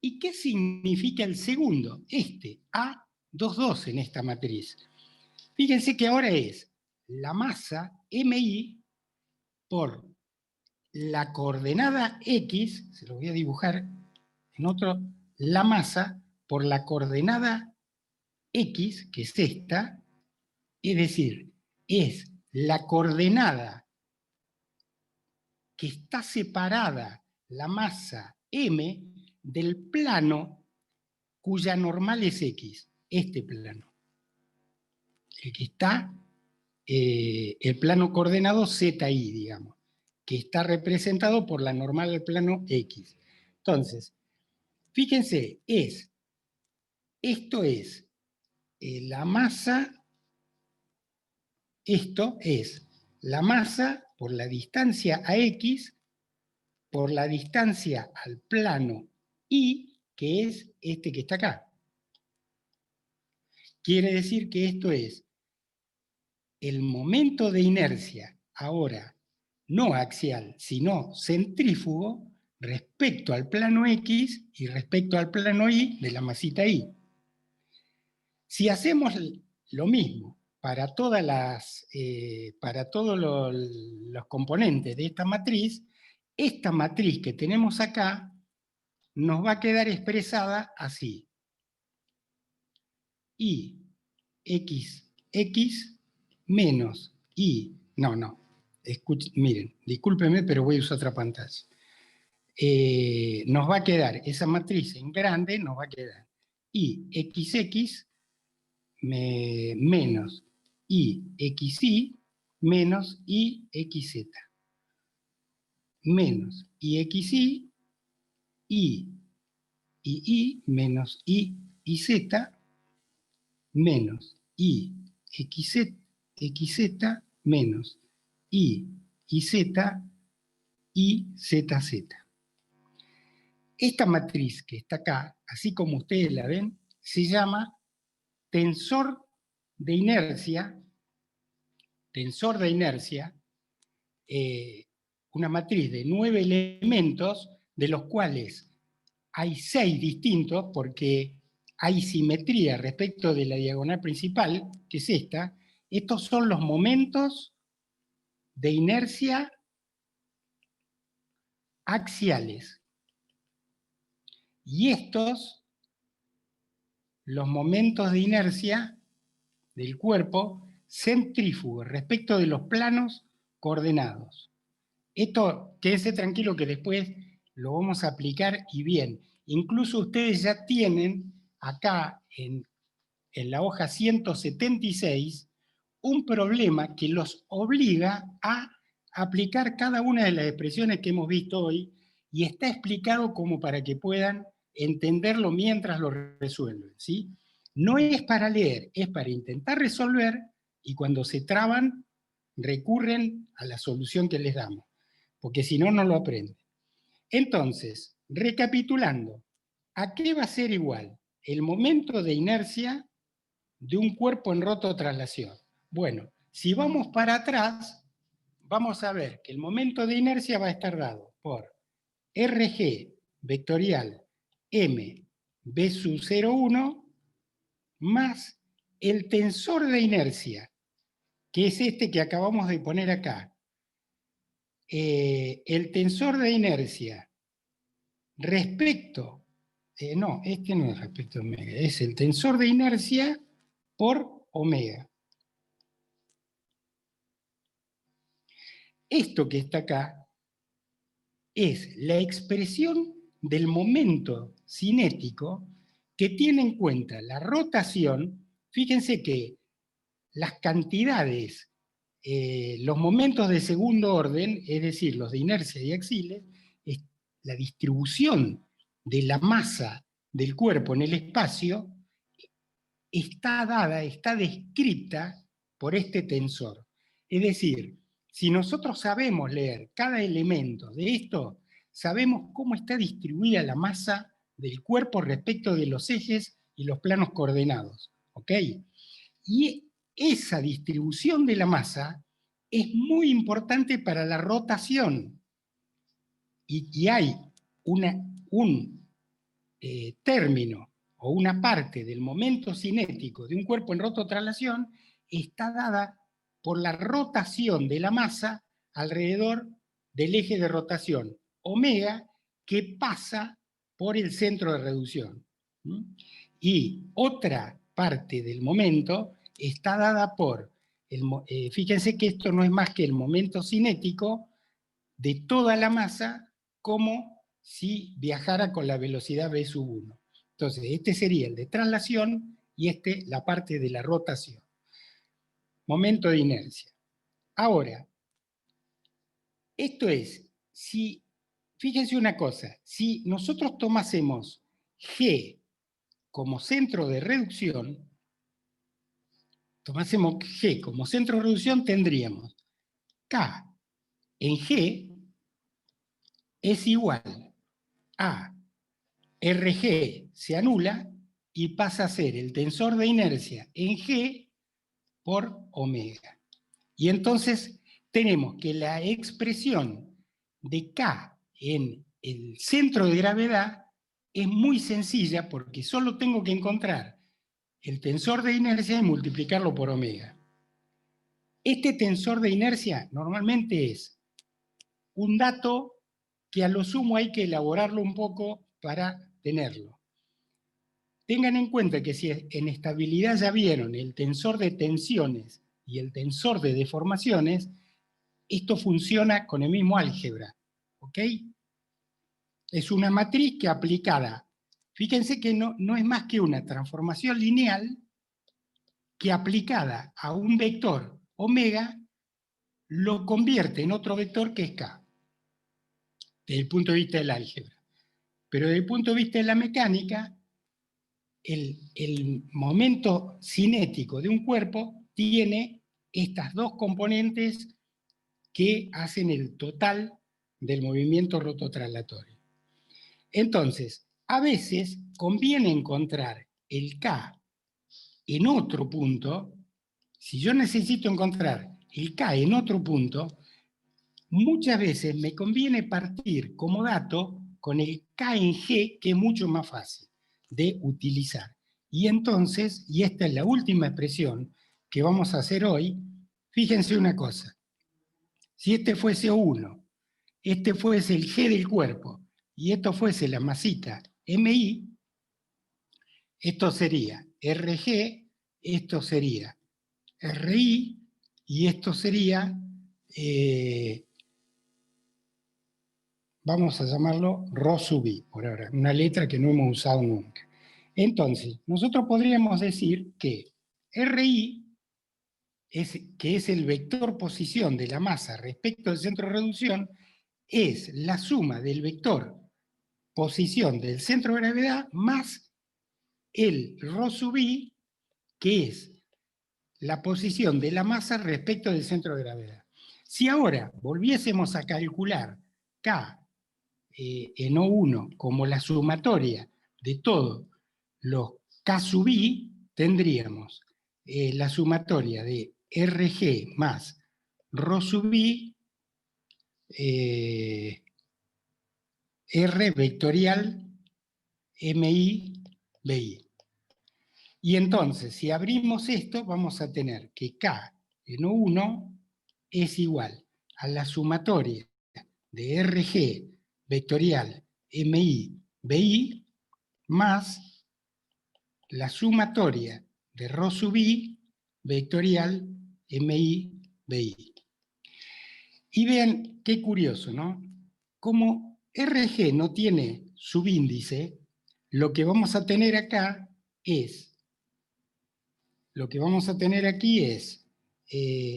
Speaker 1: ¿Y qué significa el segundo? Este, A22 en esta matriz. Fíjense que ahora es la masa MI por la coordenada X, se lo voy a dibujar en otro, la masa por la coordenada X, que es esta, es decir, es la coordenada que está separada la masa M del plano cuya normal es X, este plano. El que está, el plano coordenado ZI, digamos, que está representado por la normal del plano X. Entonces, fíjense, esto es la masa, esto es la masa por la distancia a X, por la distancia al plano Y, que es este que está acá. Quiere decir que esto es el momento de inercia, ahora no axial, sino centrífugo, respecto al plano X y respecto al plano Y de la masita Y. Si hacemos lo mismo para todos los componentes de esta matriz que tenemos acá nos va a quedar expresada así. Y XX menos I, miren, discúlpenme, pero voy a usar otra pantalla. Nos va a quedar, esa matriz en grande nos va a quedar IXX menos IXY menos IXZ. Menos IXY, I menos IZ menos IXZ menos IZ IZZ. Esta matriz que está acá, así como ustedes la ven, se llama tensor de inercia, una matriz de 9 elementos, de los cuales hay 6 distintos, porque hay simetría respecto de la diagonal principal, que es esta. Estos son los momentos de inercia axiales. Y estos, los momentos de inercia del cuerpo centrífugo respecto de los planos coordenados. Esto, quédense tranquilo que después lo vamos a aplicar y bien. Incluso ustedes ya tienen acá en la hoja 176 un problema que los obliga a aplicar cada una de las expresiones que hemos visto hoy y está explicado como para que puedan entenderlo mientras lo resuelven, ¿sí? No es para leer, es para intentar resolver y cuando se traban recurren a la solución que les damos, porque si no, no lo aprenden. Entonces, recapitulando, ¿a qué va a ser igual el momento de inercia de un cuerpo en rototraslación? Bueno, si vamos para atrás, vamos a ver que el momento de inercia va a estar dado por RG vectorial M B sub 0,1 más el tensor de inercia, que es este que acabamos de poner acá. El tensor de inercia respecto, no, este no es respecto a omega, es el tensor de inercia por omega. Esto que está acá es la expresión del momento cinético que tiene en cuenta la rotación. Fíjense que las cantidades, los momentos de segundo orden, es decir, los de inercia y axiles, es la distribución de la masa del cuerpo en el espacio, está dada, está descrita por este tensor. Es decir, si nosotros sabemos leer cada elemento de esto, sabemos cómo está distribuida la masa del cuerpo respecto de los ejes y los planos coordenados. ¿Ok? Y esa distribución de la masa es muy importante para la rotación. Y hay un término o una parte del momento cinético de un cuerpo en rototraslación está dada por la rotación de la masa alrededor del eje de rotación omega que pasa por el centro de reducción. Y otra parte del momento está dada por, fíjense que esto no es más que el momento cinético de toda la masa como si viajara con la velocidad v sub 1. Entonces, este sería el de traslación y este la parte de la rotación. Momento de inercia. Ahora, esto es, fíjense una cosa, si nosotros tomásemos G como centro de reducción, tendríamos K en G es igual a RG se anula y pasa a ser el tensor de inercia en G por omega. Y entonces tenemos que la expresión de K en el centro de gravedad es muy sencilla porque solo tengo que encontrar el tensor de inercia y multiplicarlo por omega. Este tensor de inercia normalmente es un dato que a lo sumo hay que elaborarlo un poco para tenerlo. Tengan en cuenta que si en estabilidad ya vieron el tensor de tensiones y el tensor de deformaciones, esto funciona con el mismo álgebra, ¿ok? Es una matriz que aplicada, fíjense que no es más que una transformación lineal que aplicada a un vector omega lo convierte en otro vector que es k, desde el punto de vista del álgebra. Pero desde el punto de vista de la mecánica, el momento cinético de un cuerpo tiene estas dos componentes que hacen el total del movimiento rototraslatorio. Entonces, a veces conviene encontrar el K en otro punto. Si yo necesito encontrar el K en otro punto, muchas veces me conviene partir como dato con el K en G, que es mucho más fácil de utilizar. Y entonces, y esta es la última expresión que vamos a hacer hoy, fíjense una cosa. Si este fuese 1, este fuese el G del cuerpo, y esto fuese la masita MI, esto sería RG, esto sería RI, y esto sería, vamos a llamarlo Rho sub I, por ahora, una letra que no hemos usado nunca. Entonces, nosotros podríamos decir que RI, que es el vector posición de la masa respecto del centro de reducción, es la suma del vector posición del centro de gravedad más el Rho sub I, que es la posición de la masa respecto del centro de gravedad. Si ahora volviésemos a calcular K en O1 como la sumatoria de todos los K sub I, tendríamos la sumatoria de RG más Rho sub I, R vectorial MI BI. Y entonces, si abrimos esto, vamos a tener que K en O1 es igual a la sumatoria de RG vectorial MI BI más la sumatoria de Rho sub I vectorial MI BI. Y vean qué curioso, ¿no? Como RG no tiene subíndice, lo que vamos a tener acá es,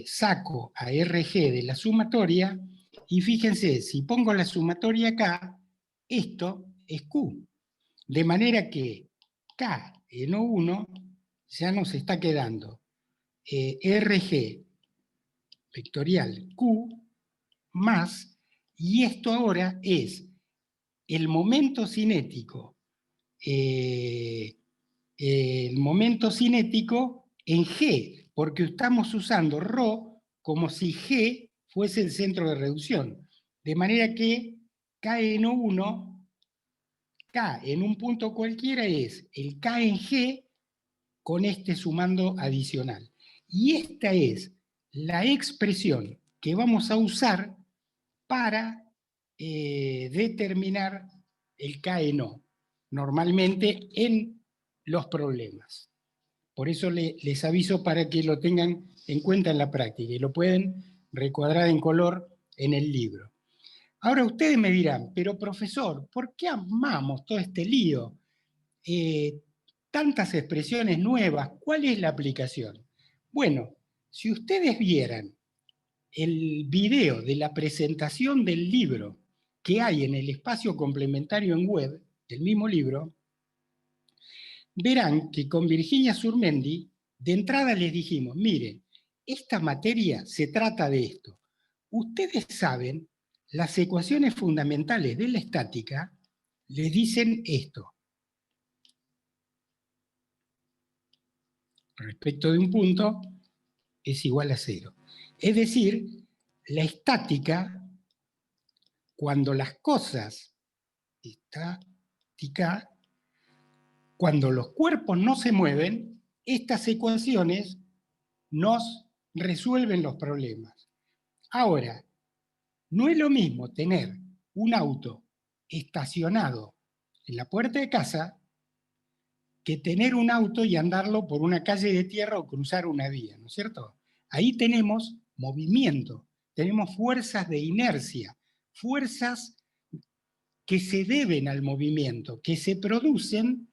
Speaker 1: saco a RG de la sumatoria, y fíjense, si pongo la sumatoria acá, esto es Q. De manera que K en O1 ya nos está quedando RG vectorial Q más, y esto ahora es el momento cinético, en G, porque estamos usando Rho como si G fuese el centro de reducción. De manera que K en O1, K en un punto cualquiera es el K en G con este sumando adicional. Y esta es la expresión que vamos a usar para determinar el K en O, normalmente en los problemas. Por eso les aviso para que lo tengan en cuenta en la práctica y lo pueden recuadrar en color en el libro. Ahora ustedes me dirán, pero profesor, ¿por qué amamos todo este lío? Tantas expresiones nuevas, ¿cuál es la aplicación? Bueno, si ustedes vieran el video de la presentación del libro que hay en el espacio complementario en web, del mismo libro, verán que con Virginia Surmendi, de entrada les dijimos, miren, esta materia se trata de esto. Ustedes saben, las ecuaciones fundamentales de la estática les dicen esto. Respecto de un punto, es igual a 0. Es decir, la estática, cuando las cosas, cuando los cuerpos no se mueven, estas ecuaciones nos resuelven los problemas. Ahora, no es lo mismo tener un auto estacionado en la puerta de casa que tener un auto y andarlo por una calle de tierra o cruzar una vía, ¿no es cierto? Ahí tenemos movimiento, tenemos fuerzas de inercia, fuerzas que se deben al movimiento, que se producen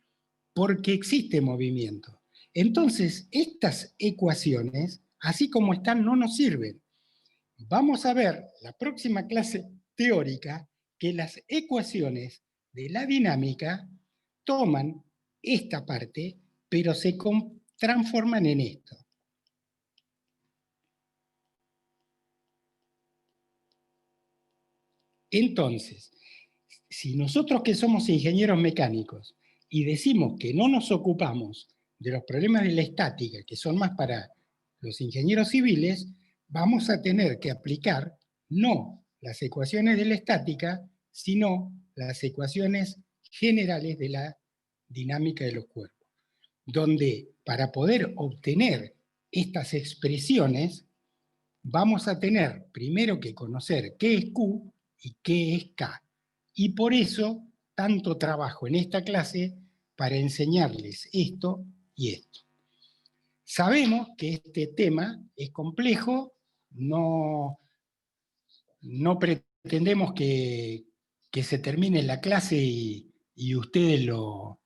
Speaker 1: porque existe movimiento. Entonces, estas ecuaciones, así como están, no nos sirven. Vamos a ver la próxima clase teórica que las ecuaciones de la dinámica toman esta parte, pero se transforman en esto. Entonces, si nosotros que somos ingenieros mecánicos y decimos que no nos ocupamos de los problemas de la estática, que son más para los ingenieros civiles, vamos a tener que aplicar no las ecuaciones de la estática, sino las ecuaciones generales de la dinámica de los cuerpos, donde para poder obtener estas expresiones vamos a tener primero que conocer qué es Q y qué es K. Y por eso tanto trabajo en esta clase para enseñarles esto y esto. Sabemos que este tema es complejo, no pretendemos que se termine la clase y ustedes lo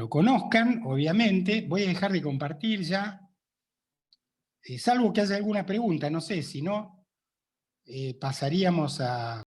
Speaker 1: conozcan, obviamente. Voy a dejar de compartir ya, salvo que haya alguna pregunta, no sé, si no, pasaríamos a...